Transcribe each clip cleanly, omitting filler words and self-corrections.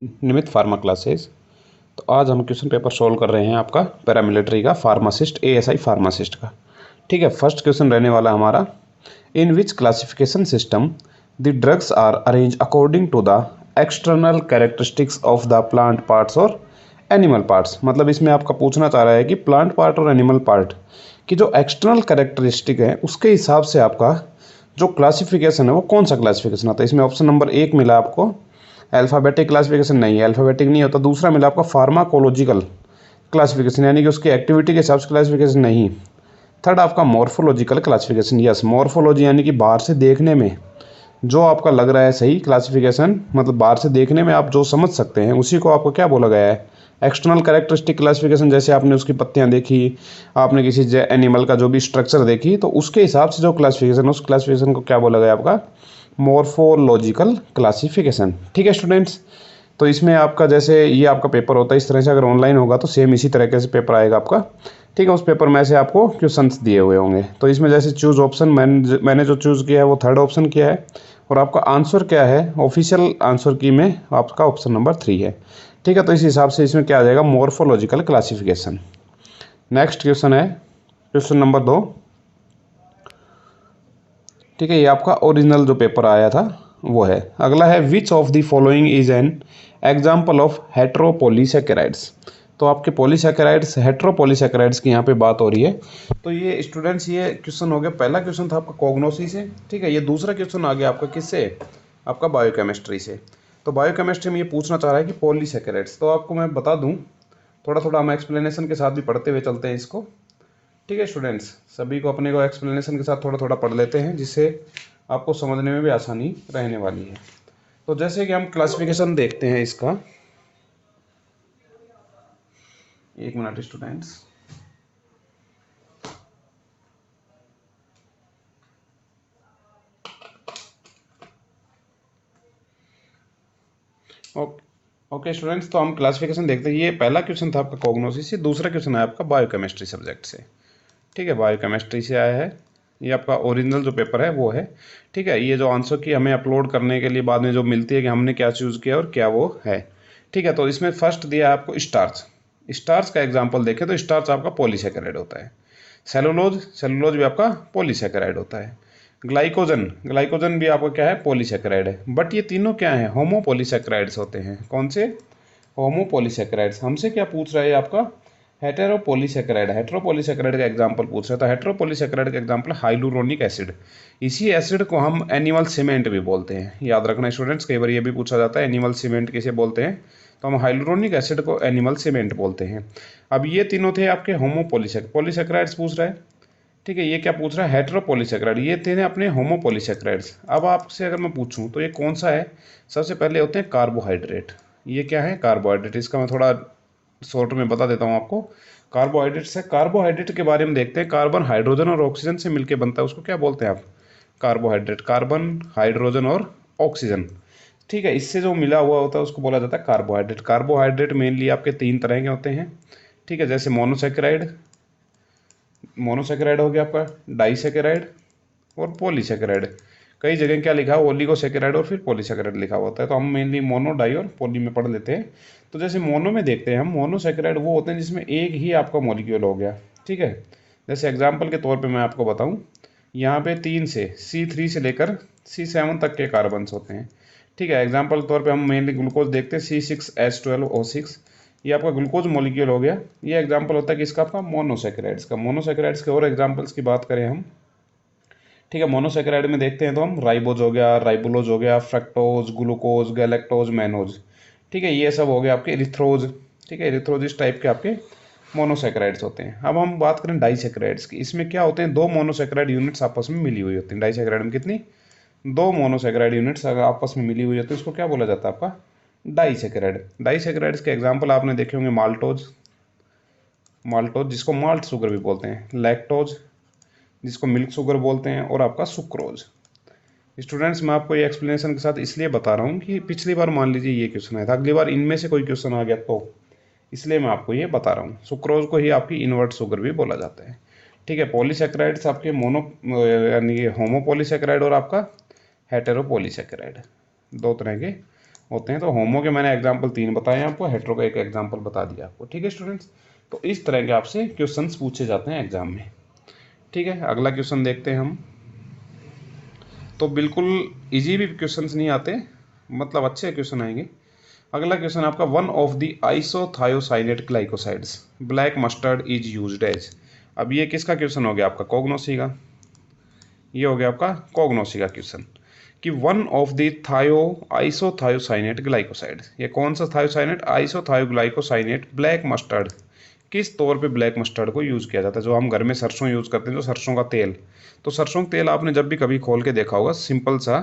नियमित pharma classes. तो आज हम क्वेश्चन पेपर सोल्व कर रहे हैं आपका पैरामिलिट्री का फार्मासिस्ट एएसआई फार्मासिस्ट का। ठीक है, फर्स्ट क्वेश्चन रहने वाला हमारा, in which classification system the drugs are arrange according to the external characteristics of the plant parts और एनिमल पार्ट्स। मतलब इसमें आपका पूछना चाह रहा है कि प्लांट पार्ट और एनिमल पार्ट की जो एक्सटर्नल कैरेक्टरिस्टिक है उसके हिसाब से आपका जो क्लासिफिकेशन है वो कौन सा क्लासिफिकेशन आता है। इसमें ऑप्शन नंबर 1 मिला आपको अल्फ़ाबेटिक क्लासिफिकेशन, नहीं अल्फ़ाबेटिक नहीं होता। दूसरा मिला आपका फार्माकोलॉजिकल क्लासिफिकेशन, यानी कि उसकी एक्टिविटी के हिसाब से क्लासिफिकेशन नहीं। थर्ड आपका मॉर्फोलॉजिकल क्लासिफिकेशन, यस मॉर्फोलॉजी यानी कि बाहर से देखने में जो आपका लग रहा है सही क्लासिफिकेशन, मतलब बाहर से देखने में आप जो समझ सकते हैं उसी को आपको क्या बोला गया है, एक्सटर्नल कैरेक्टरिस्टिक क्लासिफिकेशन। जैसे आपने उसकी पत्तियां देखी, आपने किसी एनिमल का जो भी स्ट्रक्चर देखी, तो उसके हिसाब से जो क्लासिफिकेशन, उस क्लासिफिकेशन को क्या बोला गया आपका, मॉर्फोलॉजिकल क्लासिफिकेशन। ठीक है स्टूडेंट्स, तो इसमें आपका जैसे ये आपका पेपर होता है इस तरह से, अगर ऑनलाइन होगा तो सेम इसी तरीके से पेपर आएगा आपका। ठीक है, उस पेपर में से आपको क्वेश्चंस दिए हुए होंगे। तो इसमें जैसे चूज ऑप्शन मैंने जो चूज़ किया है वो थर्ड ऑप्शन किया है, और आपका आंसर क्या है ऑफिशियल आंसर की में आपका ऑप्शन नंबर 3 है। ठीक है, तो इस हिसाब से इसमें क्या आ जाएगा, मॉर्फोलॉजिकल क्लासिफिकेशन। नेक्स्ट क्वेश्चन है क्वेश्चन नंबर 2। ठीक है, ये आपका ओरिजिनल जो पेपर आया था वो है। अगला है, which of the following is an example of heteropolysaccharides. तो आपके पॉलीसेकेराइड्स, हेट्रोपोलीसेकेराइड्स की यहाँ पे बात हो रही है। तो ये स्टूडेंट्स, ये क्वेश्चन हो गया, पहला क्वेश्चन था आपका कॉग्नोसी से। ठीक है, ये दूसरा क्वेश्चन आ गया आपका किससे, आपका बायोकेमिस्ट्री से। तो बायोकेमिस्ट्री में ये पूछना चाह रहा है कि पॉलीसेकेराइड्स। तो आपको मैं बता दूँ, थोड़ा थोड़ा हम एक्सप्लेनेशन के साथ भी पढ़ते हुए चलते हैं इसको। ठीक है स्टूडेंट्स, सभी को अपने को एक्सप्लेनेशन के साथ थोड़ा थोड़ा पढ़ लेते हैं, जिससे आपको समझने में भी आसानी रहने वाली है। तो जैसे कि हम क्लासिफिकेशन देखते हैं इसका, एक मिनट स्टूडेंट्स। ओके स्टूडेंट्स, तो हम क्लासिफिकेशन देखते हैं। ये पहला क्वेश्चन था आपका कॉग्नोसिस से, दूसरा क्वेश्चन है आपका बायोकेमिस्ट्री सब्जेक्ट से। ठीक है, बायोकेमिस्ट्री से आया है, ये आपका ओरिजिनल जो पेपर है वो है। ठीक है, ये जो आंसर की हमें अपलोड करने के लिए बाद में जो मिलती है कि हमने क्या चूज़ किया और क्या वो है। ठीक है, तो इसमें फर्स्ट दिया है आपको स्टार्च। स्टार्च का एग्जांपल देखें तो स्टार्च आपका पॉलीसेकेराइड होता है। सेलुलोज, सेलुलोज भी आपका पॉलीसेकेराइड होता है। ग्लाइकोजन, ग्लाइकोजन भी आपका क्या है, पॉलीसेकेराइड है। बट ये तीनों क्या है, होमोपॉलीसेकेराइड्स होते हैं। कौन से, होमोपॉलीसेकेराइड्स। हमसे क्या पूछ रहा है आपका, हेटेरोपॉलीसेकेराइड, हेटेरोपॉलीसेकेराइड का एग्जांपल पूछ रहा था। हेटेरोपॉलीसेकेराइड का एग्जांपल हाइलुरोनिक एसिड। इसी एसिड को हम एनिमल सीमेंट भी बोलते हैं, याद रखना स्टूडेंट्स, कई बार ये भी पूछा जाता है एनिमल सीमेंट किसे बोलते हैं, तो हम हाइलुरोनिक एसिड को एनिमल सीमेंट बोलते हैं। अब ये तीनों थे आपके पॉलीसेकेराइड्स पूछ रहा है। ठीक है, ये क्या पूछ रहा है, हेटेरोपॉलीसेकेराइड, ये थे अपने होमोपॉलीसेकेराइड्स। अब आपसे अगर मैं पूछूं तो ये कौन सा है, सबसे पहले होते हैं कार्बोहाइड्रेट। ये क्या है, कार्बोहाइड्रेट। इसका मैं थोड़ा शॉर्ट में बता देता हूँ आपको। कार्बोहाइड्रेट से, कार्बोहाइड्रेट के बारे में देखते हैं। कार्बन हाइड्रोजन और ऑक्सीजन से मिलकर बनता है, उसको क्या बोलते हैं आप, कार्बोहाइड्रेट। कार्बन हाइड्रोजन और ऑक्सीजन। ठीक है, इससे जो मिला हुआ होता है उसको बोला जाता है कार्बोहाइड्रेट। कार्बोहाइड्रेट मेनली आपके 3 तरह के होते हैं। ठीक है, जैसे मोनोसेकेराइड, मोनोसेकेराइड हो गया आपका, डाइसेकेराइड और पॉलीसेकेराइड। कई जगह क्या लिखा है, ओलिगोसेकेराइड और फिर पॉलीसेकेराइड लिखा होता है। तो हम मेनली मोनो, डाई और पॉली में पढ़ लेते हैं। तो जैसे मोनो में देखते हैं हम, मोनोसेकेराइड वो होते हैं जिसमें एक ही आपका मॉलिक्यूल हो गया। ठीक है, जैसे एग्जाम्पल के तौर पे मैं आपको बताऊं, यहाँ पे 3 से C3 से लेकर C7 तक के कार्बन्स होते हैं। ठीक है, एग्जाम्पल के तौर पे हम मेनली ग्लूकोज देखते हैं, C6H12O6, ये आपका ग्लूकोज मॉलिक्यूल हो गया। ये एग्जाम्पल होता है कि इसका आपका मोनोसेकेराइड्स का। मोनोसेकेराइड्स के और एग्जाम्पल्स की बात करें हम, ठीक है, मोनोसेकेराइड में देखते हैं तो हम राइबोज हो गया, राइबोलोज हो गया, फ्रक्टोज, ग्लूकोज, गैलेक्टोज, मैनोज। ठीक है, ये सब हो गया आपके इरिथ्रोज। ठीक है, इरिथ्रोज इस टाइप के आपके मोनोसेकेराइड्स होते हैं। अब हम बात करें डाइसेकेराइड्स की। इसमें क्या होते हैं, 2 मोनोसेकेराइड यूनिट्स आपस में मिली हुई होती हैं। डाइसेकेराइड में कितनी, 2 मोनोसेकेराइड यूनिट्स अगर आपस में मिली हुई होती है उसको क्या बोला जाता है आपका, डाइसेकेराइड। डाइसेकेराइड्स के एग्जाम्पल आपने देखे होंगे, माल्टोज, माल्टोज जिसको माल्ट शुगर भी बोलते हैं, लैक्टोज जिसको मिल्क शुगर बोलते हैं, और आपका सुक्रोज। स्टूडेंट्स, मैं आपको ये एक्सप्लेनेशन के साथ इसलिए बता रहा हूँ कि पिछली बार मान लीजिए ये क्वेश्चन आया था, अगली बार इनमें से कोई क्वेश्चन आ गया तो इसलिए मैं आपको ये बता रहा हूँ। सुक्रोज को ही आपकी इन्वर्ट शुगर भी बोला जाता है। ठीक है, पॉलीसेकेराइड्स आपके मोनो, यानी कि होमोपॉलीसेकेराइड और आपका हेटेरोपॉलीसेकेराइड, 2 तरह के होते हैं। तो होमो के मैंने एग्जाम्पल 3 बताए आपको, हेट्रो का एक एग्जाम्पल बता दिया आपको। ठीक है स्टूडेंट्स, तो इस तरह के आपसे क्वेश्चंस पूछे जाते हैं एग्जाम में। ठीक है, अगला क्वेश्चन देखते हैं हम। तो बिल्कुल इजी भी क्वेश्चंस नहीं आते, मतलब अच्छे क्वेश्चन आएंगे। अगला क्वेश्चन आपका, one of the isothiocyanate glycosides black mustard is used as. अब ये किसका क्वेश्चन हो गया आपका, कोग्नोसी का। ये हो गया आपका कोग्नोसी का क्वेश्चन कि one of the isothiocyanate glycoside, ये कौन सा थायोसाइनेट, आइसोथायोग्लाइकोसाइनेट ब्लैक मस्टर्ड, किस तौर पे ब्लैक मस्टर्ड को यूज़ किया जाता है। जो हम घर में सरसों यूज़ करते हैं, जो सरसों का तेल, तो सरसों का तेल आपने जब भी कभी खोल के देखा होगा, सिंपल सा,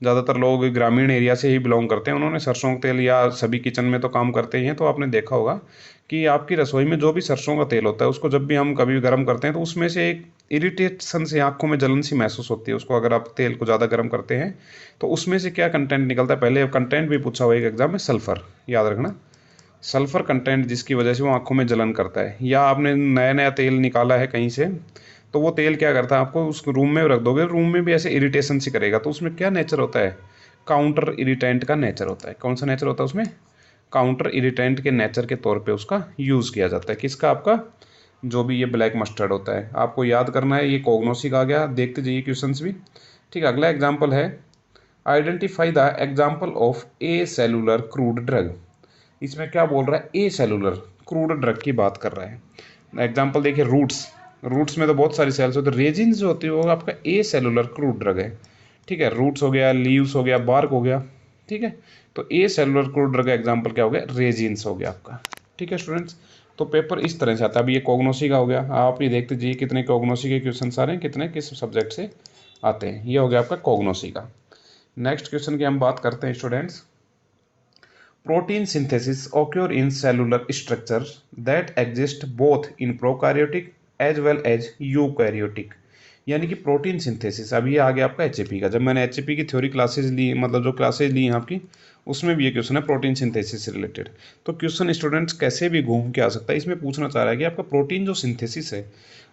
ज़्यादातर लोग ग्रामीण एरिया से ही बिलोंग करते हैं, उन्होंने सरसों का तेल, या सभी किचन में तो काम करते ही हैं, तो आपने देखा होगा कि आपकी रसोई में जो भी सरसों का तेल होता है, उसको जब भी हम कभी गर्म करते हैं तो उसमें से एक इरिटेशन से, आंखों में जलन सी महसूस होती है उसको, अगर आप तेल को ज़्यादा गर्म करते हैं तो उसमें से क्या कंटेंट निकलता है। पहले कंटेंट भी पूछा हुआ एक एग्जाम में, सल्फर, याद रखना, सल्फर कंटेंट, जिसकी वजह से वो आंखों में जलन करता है। या आपने नया नया तेल निकाला है कहीं से, तो वो तेल क्या करता है, आपको उस रूम में रख दोगे, रूम में भी ऐसे इरिटेशन सी करेगा, तो उसमें क्या नेचर होता है, काउंटर इरिटेंट का नेचर होता है। कौन सा नेचर होता है उसमें, काउंटर इरिटेंट के नेचर के तौर पे उसका यूज़ किया जाता है। किसका, आपका जो भी ये ब्लैक मस्टर्ड होता है, आपको याद करना है। ये कोग्नोसी का आ गया, देखते जाइए क्वेश्चंस भी। ठीक है, अगला एग्जाम्पल है, identify the example of A cellular crude drug. इसमें क्या बोल रहा है, ए सेलुलर क्रूड ड्रग की बात कर रहा है। एग्जाम्पल देखिए, रूट्स, रूट्स में तो बहुत सारी सेल्स होती है, रेजिन्स जो होती है वो आपका ए सेलुलर क्रूड ड्रग है। ठीक है, रूट्स हो गया, लीव्स हो गया, बार्क हो गया। ठीक है, तो ए सेलुलर क्रूड ड्रग का एग्जाम्पल क्या हो गया, रेजिन्स हो गया आपका। ठीक है स्टूडेंट्स, तो पेपर इस तरह से आता है। अब ये कोग्नोसी का हो गया, आप ये देखते जाइए कितने कोग्नोसी के क्वेश्चन आ रहे हैं, कितने किस सब्जेक्ट से आते हैं। ये हो गया आपका कोग्नोसी का। नेक्स्ट क्वेश्चन की हम बात करते हैं students. Protein synthesis occur in cellular structures that exist both in prokaryotic as well as eukaryotic। यानी कि प्रोटीन सिंथेसिस, अब ये आ गया आपका एचएपी का। जब मैंने एचएपी की थ्योरी क्लासेज ली, मतलब जो क्लासेज ली हैं आपकी, उसमें भी ये क्वेश्चन है प्रोटीन सिंथेसिस से रिलेटेड। तो क्वेश्चन स्टूडेंट्स कैसे भी घूम के आ सकता है। इसमें पूछना चाह रहा है कि आपका प्रोटीन जो सिंथेसिस है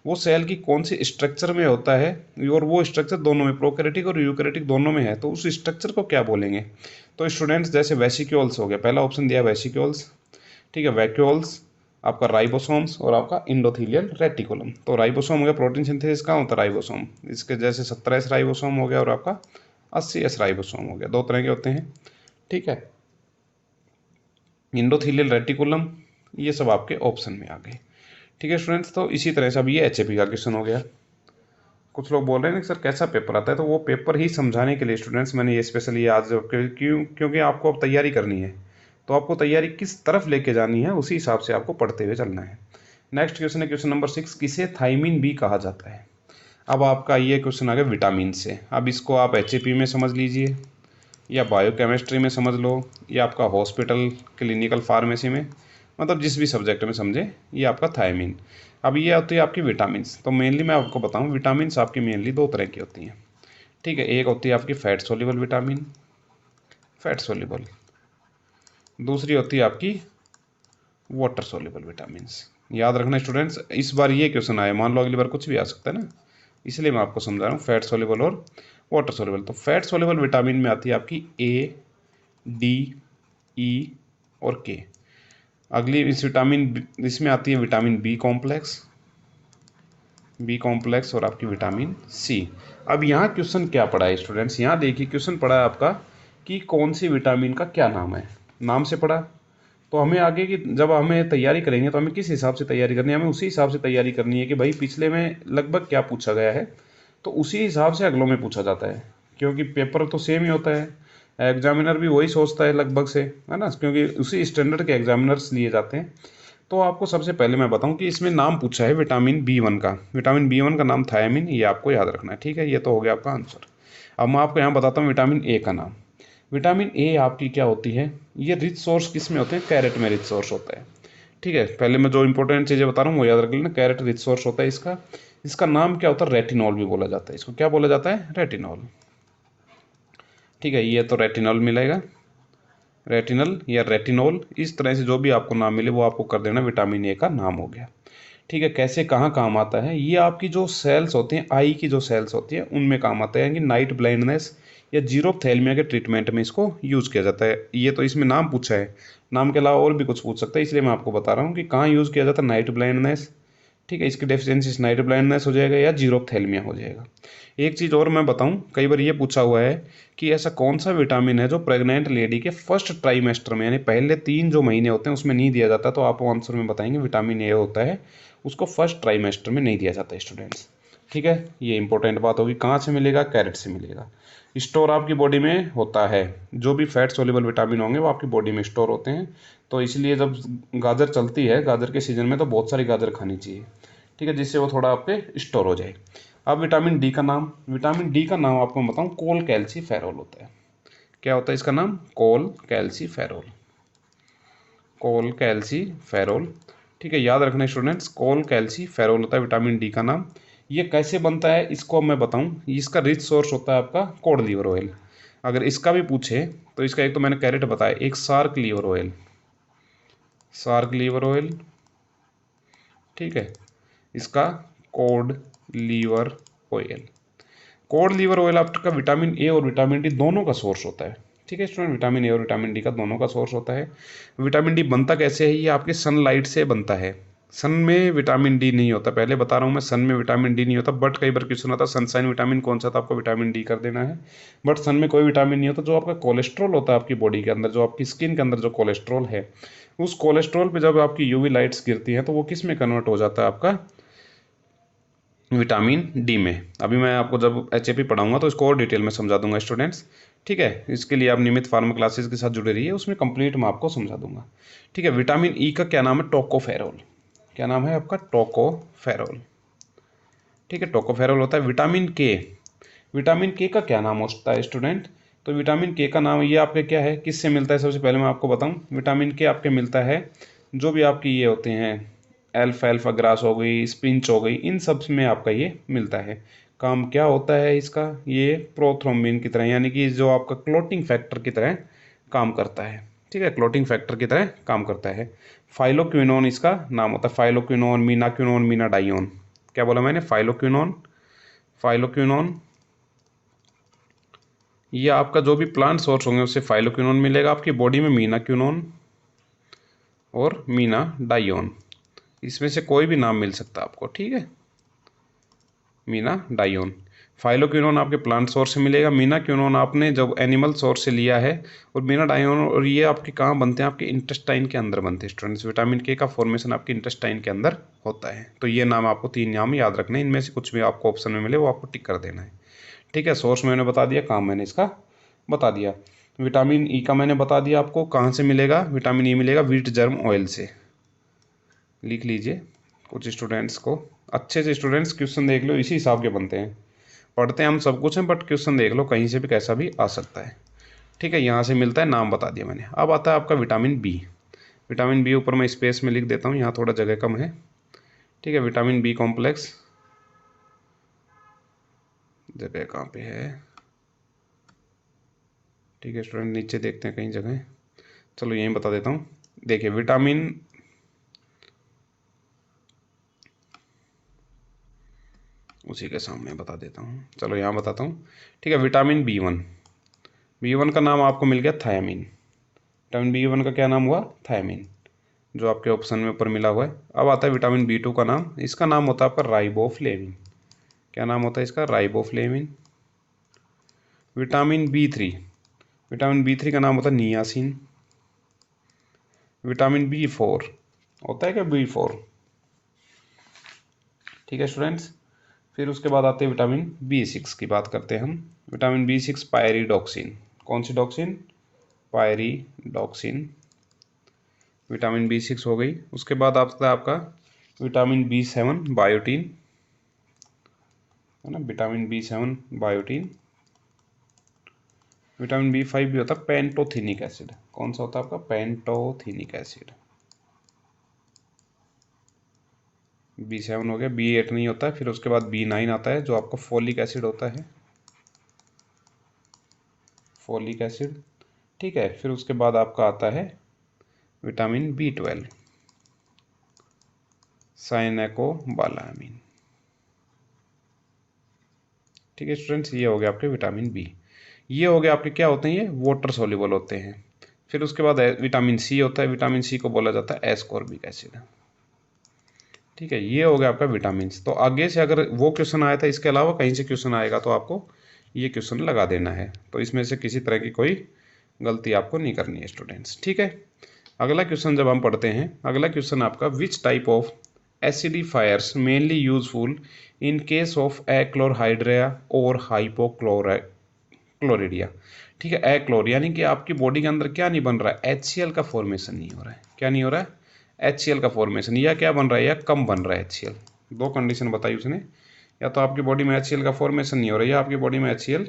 वो सेल की कौन सी स्ट्रक्चर में होता है, और वो स्ट्रक्चर दोनों में, प्रोकैरियोटिक और यूकैरियोटिक दोनों में है, तो उस स्ट्रक्चर को क्या बोलेंगे। तो स्टूडेंट्स जैसे वेसिक्यूल्स हो गया, पहला ऑप्शन दिया वेसिक्यूल्स। ठीक है, वैक्यूल्स, आपका राइबोसोम्स और आपका इंडोथीलियल रेटिकुलम। तो राइबोसोम हो गया, प्रोटीन सिंथेसिस कहाँ होता है, राइबोसोम। इसके जैसे 17S राइबोसोम हो गया और आपका 80S राइबोसोम हो गया, दो तरह के होते हैं। ठीक है, इंडोथीलियल रेटिकुलम, ये सब आपके ऑप्शन में आ गए। ठीक है स्टूडेंट्स, तो इसी तरह से अब ये एचएपी का क्वेश्चन हो गया। कुछ लोग बोल रहे हैं कि सर कैसा पेपर आता है, तो वो पेपर ही समझाने के लिए स्टूडेंट्स मैंने ये स्पेशली आज, क्योंकि आपको अब तैयारी करनी है, तो आपको तैयारी किस तरफ लेके जानी है उसी हिसाब से आपको पढ़ते हुए चलना है। नेक्स्ट क्वेश्चन है क्वेश्चन नंबर 6, किसे थाइमिन बी कहा जाता है। अब आपका ये क्वेश्चन आ गया विटामिन से। अब इसको आप एचएपी में समझ लीजिए, या बायोकेमिस्ट्री में समझ लो, या आपका हॉस्पिटल क्लिनिकल फार्मेसी में, मतलब जिस भी सब्जेक्ट में समझे, ये आपका थायमिन। अब ये होती है आपकी विटामिन्स। तो मेनली मैं आपको बताऊं, विटामिन्स आपकी मेनली दो तरह की होती हैं। ठीक है, एक होती है आपकी fat soluble vitamin, fat soluble, दूसरी होती है आपकी वाटर सोल्यूबल विटामिन्स। याद रखना स्टूडेंट्स, इस बार ये क्वेश्चन आया, मान लो अगली बार कुछ भी आ सकता है ना, इसलिए मैं आपको समझा रहा हूँ फैट सोल्यूबल और वाटर सोल्यूबल। तो फैट सोल्यूबल विटामिन में आती है आपकी ए, डी, ई और के। अगली इस विटामिन, इसमें आती है vitamin B complex, B complex और आपकी विटामिन सी। अब यहाँ क्वेश्चन क्या पढ़ा है स्टूडेंट्स, यहाँ देखिए क्वेश्चन पढ़ा है आपका कि कौन सी विटामिन का क्या नाम है, नाम से पढ़ा। तो हमें आगे की जब हमें तैयारी करेंगे तो हमें किस हिसाब से तैयारी करनी है, हमें उसी हिसाब से तैयारी करनी है कि भाई पिछले में लगभग क्या पूछा गया है, तो उसी हिसाब से अगलों में पूछा जाता है। क्योंकि पेपर तो सेम ही होता है, एग्जामिनर भी वही सोचता है लगभग से, है ना, क्योंकि उसी स्टैंडर्ड के एग्जामिनर्स लिए जाते हैं। तो आपको सबसे पहले मैं बताऊं कि इसमें नाम पूछा है विटामिन B1 का, विटामिन B1 का नाम थायमिन, ये आपको याद रखना है। ठीक है, ये तो हो गया आपका आंसर। अब मैं आपको यहाँ बताता हूँ विटामिन ए का नाम। विटामिन ए आपकी क्या होती है, ये रिच सोर्स किस में होते हैं, कैरेट में रिच सोर्स होता है। ठीक है, पहले मैं जो इंपॉर्टेंट चीज़ें बता रहा हूँ वो याद रख लेना, कैरेट रिच सोर्स होता है इसका। इसका नाम क्या होता है, रेटिनॉल भी बोला जाता है इसको। क्या बोला जाता है, रेटिनॉल। ठीक है, ये तो रेटिनॉल मिलेगा, रेटिनल या रेटिनॉल, इस तरह से जो भी आपको नाम मिले वो आपको कर देना विटामिन ए का नाम हो गया। ठीक है, कैसे कहाँ काम आता है, ये आपकी जो सेल्स होती हैं, आई की जो सेल्स होती हैं उनमें काम आता है, यानी नाइट ब्लाइंडनेस या जीरोप्थैल्मिया के ट्रीटमेंट में इसको यूज़ किया जाता है। ये तो इसमें नाम पूछा है, नाम के अलावा और भी कुछ पूछ सकता है, इसलिए मैं आपको बता रहा हूँ कि कहाँ यूज़ किया जाता है। नाइट ब्लाइंडनेस, ठीक है, इसकी डेफिशिएंसी नाइट ब्लाइंडनेस हो जाएगा या जीरोप्थैल्मिया हो जाएगा। एक चीज़ और मैं बताऊं, कई बार ये पूछा हुआ है कि ऐसा कौन सा विटामिन है जो प्रेग्नेंट लेडी के फर्स्ट ट्राइमेस्टर में, यानी पहले 3 जो महीने होते हैं उसमें नहीं दिया जाता, तो आप आंसर में बताएंगे विटामिन ए होता है, उसको फर्स्ट ट्राइमेस्टर में नहीं दिया जाता स्टूडेंट्स। ठीक है, ये इंपॉर्टेंट बात होगी। कहाँ से मिलेगा? कैरेट से मिलेगा। स्टोर आपकी बॉडी में होता है, जो भी फैट सोल्यूबल विटामिन होंगे वो आपकी बॉडी में स्टोर होते हैं। तो इसलिए जब गाजर चलती है, गाजर के सीजन में तो बहुत सारी गाजर खानी चाहिए, ठीक है, जिससे वो थोड़ा आपके स्टोर हो जाए। अब विटामिन डी का नाम, विटामिन डी का नाम आपको बताऊं, कोल कैल्सीफेरॉल होता है। क्या होता है इसका नाम? कोल कैल्सीफेरॉल, कोल कैल्सीफेरॉल, ठीक है, याद रखना स्टूडेंट्स, कोल कैल्सीफेरॉल होता है विटामिन डी का नाम। ये कैसे बनता है इसको अब मैं बताऊं। इसका रिच सोर्स होता है आपका कॉड लीवर ऑयल। अगर इसका भी पूछे तो इसका एक तो मैंने कैरेट बताया, एक shark liver oil, shark liver oil, ठीक है, इसका cod liver oil. Cod liver oil आपका विटामिन ए और विटामिन डी दोनों का सोर्स होता है। ठीक है स्टूडेंट, विटामिन ए और विटामिन डी का दोनों का सोर्स होता है। विटामिन डी बनता कैसे है? ये आपके सनलाइट से बनता है। सन में विटामिन डी नहीं होता, पहले बता रहा हूँ मैं, सन में विटामिन डी नहीं होता। बट कई बार क्वेश्चन आता है सनसाइन विटामिन कौन सा था, आपको विटामिन डी कर देना है। बट सन में कोई विटामिन नहीं होता। जो आपका कोलेस्ट्रॉल होता है आपकी बॉडी के अंदर, जो आपकी स्किन के अंदर जो कोलेस्ट्रॉल है, उस कोलेस्ट्रॉल पे जब आपकी यूवी लाइट्स गिरती हैं तो वो किस में कन्वर्ट हो जाता है? आपका विटामिन डी में। अभी मैं आपको जब एचएपी पढ़ाऊंगा तो इसको और डिटेल में समझा दूंगा स्टूडेंट्स। ठीक है, इसके लिए आप नियमित फार्मा क्लासेस के साथ जुड़े रहिए, उसमें कंप्लीट मैं आपको समझा दूंगा। ठीक है, विटामिन ई का क्या नाम है? टोकोफेरोल। क्या नाम है आपका? टोकोफेरोल। ठीक है, टोकोफेरोल होता है। विटामिन के, विटामिन के का क्या नाम होता है स्टूडेंट? तो विटामिन के का नाम ये आपके क्या है, किससे मिलता है? सबसे पहले मैं आपको बताऊं, विटामिन के आपके मिलता है जो भी आपकी ये होते हैं, एल्फा एल्फा ग्रास हो गई, स्पिंच हो गई, इन सब में आपका ये मिलता है। काम क्या होता है इसका? ये प्रोथ्रोम्बिन की तरह, यानी कि जो आपका क्लोटिंग फैक्टर की तरह काम करता है। ठीक है, क्लोटिंग फैक्टर की तरह काम करता है। फाइलोक्विनोन इसका नाम होता है, फाइलोक्विनोन, मीनाक्विनोन, मीनाडाइओन। क्या बोला मैंने? Phylloquinone, phylloquinone. ये आपका जो भी प्लांट सोर्स होंगे उससे फाइलोक्विनोन मिलेगा। आपकी बॉडी में मीनाक्विनोन और मीनाडाइओन, इसमें से कोई भी नाम मिल सकता है आपको। ठीक है, मीनाडाइओन। फाइलोक्विनोन आपके प्लांट सोर्स से मिलेगा, मीनाक्विनोन आपने जब एनिमल सोर्स से लिया है, और मीनाडाइओन, और ये आपके कहाँ बनते हैं? आपके इंटेस्टाइन के अंदर बनते हैं स्टूडेंट्स। विटामिन के का फॉर्मेशन आपके इंटेस्टाइन के अंदर होता है। तो ये नाम आपको 3 नाम याद रखने हैं, इनमें से कुछ भी आपको ऑप्शन में मिले वो आपको टिक कर देना है। ठीक है, सोर्स मैंने बता दिया, काम मैंने इसका बता दिया। विटामिन ई का मैंने बता दिया आपको कहाँ से मिलेगा। विटामिन ई मिलेगा व्हीट जर्म ऑयल से, लिख लीजिए। कुछ स्टूडेंट्स को अच्छे से, स्टूडेंट्स क्वेश्चन देख लो, इसी हिसाब के बनते हैं। पढ़ते हैं हम सब कुछ हैं, बट क्वेश्चन देख लो, कहीं से भी कैसा भी आ सकता है। ठीक है, यहाँ से मिलता है, नाम बता दिया मैंने। अब आता है आपका विटामिन बी। विटामिन बी ऊपर मैं स्पेस में लिख देता हूँ, यहाँ थोड़ा जगह कम है। ठीक है, विटामिन बी कॉम्प्लेक्स, जगह कहाँ पे है? ठीक है स्टूडेंट, नीचे देखते हैं कहीं जगह, चलो यहीं बता देता हूँ। देखिए विटामिन, उसी के सामने बता देता हूँ, चलो यहाँ बताता हूँ। ठीक है, vitamin B one, B one का नाम आपको मिल गया थायामीन। विटामिन बी वन का क्या नाम हुआ? थायामीन, जो आपके ऑप्शन में ऊपर मिला हुआ है। अब आता है विटामिन बी टू का नाम, इसका नाम होता है आपका राइबोफ्लेविन। क्या नाम होता है इसका? Riboflavin. Vitamin B three, vitamin B three का नाम होता है नियासिन। विटामिन बी फोर होता है क्या? B four. ठीक है स्टूडेंट्स, फिर उसके बाद आते हैं विटामिन बी सिक्स की बात करते हैं हम। विटामिन बी सिक्स पायरिडॉक्सिन, कौन सी डॉक्सिन? पायरिडॉक्सिन, विटामिन बी सिक्स हो गई। उसके बाद आता है आपका विटामिन बी सेवन बायोटीन, है ना, vitamin B seven biotin. Vitamin B five भी होता है पेंटोथेनिक एसिड, कौन सा होता है आपका? Pantothenic acid. बी सेवन हो गया, बी एट नहीं होता है। फिर उसके बाद बी नाइन आता है जो आपका फोलिक एसिड होता है, फोलिक एसिड। ठीक है, फिर उसके बाद आपका आता है विटामिन बी ट्वेल्व, साइनेकोबालामीन। ठीक है स्टूडेंट्स, ये हो गया आपके विटामिन बी। ये हो गया आपके क्या होते हैं, ये वाटर सोल्यूबल होते हैं। फिर उसके बाद विटामिन सी होता है, विटामिन सी को बोला जाता है एस्कॉर्बिक एसिड। ठीक है, ये हो गया आपका विटामिन। तो आगे से अगर वो क्वेश्चन आया था, इसके अलावा कहीं से क्वेश्चन आएगा तो आपको ये क्वेश्चन लगा देना है। तो इसमें से किसी तरह की कोई गलती आपको नहीं करनी है स्टूडेंट्स। ठीक है, अगला क्वेश्चन जब हम पढ़ते हैं, अगला क्वेश्चन आपका which type of acidifiers mainly useful in case of achlorhydria और हाइपोक्लोरिडिया। ठीक है, एक्लोर यानी कि आपकी बॉडी के अंदर क्या नहीं बन रहा है, HCl का फॉर्मेशन नहीं हो रहा है। क्या नहीं हो रहा है, HCl का फॉर्मेशन। या क्या बन रहा है, या कम बन रहा है HCl। दो कंडीशन बताई उसने, या तो आपकी बॉडी में HCl का फॉर्मेशन नहीं हो रहा है, या आपकी बॉडी में HCl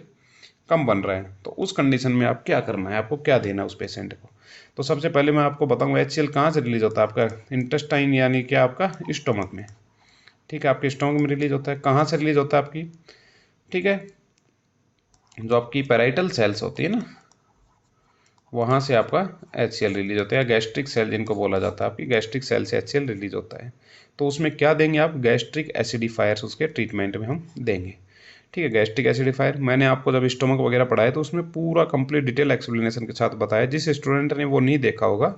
कम बन रहा है। तो उस कंडीशन में आप क्या करना है, आपको क्या देना है उस पेशेंट को। तो सबसे पहले मैं आपको बताऊंगा HCl कहाँ से रिलीज होता है, आपका इंटेस्टाइन यानी कि आपका स्टोमक में। ठीक है, आपके स्टोमक में रिलीज होता है। कहाँ से रिलीज होता है आपकी, ठीक है, जो आपकी पैराइटल सेल्स होती है ना, वहाँ से आपका HCl रिलीज होता है। गैस्ट्रिक सेल जिनको बोला जाता है, आपकी गैस्ट्रिक सेल से HCl रिलीज होता है। तो उसमें क्या देंगे आप, गैस्ट्रिक एसिडिफायर्स उसके ट्रीटमेंट में हम देंगे। ठीक है, गैस्ट्रिक एसिडिफायर मैंने आपको जब स्टोमक वगैरह पढ़ाया तो उसमें पूरा कंप्लीट डिटेल एक्सप्लेनेशन के साथ बताया। जिस स्टूडेंट ने वो नहीं देखा होगा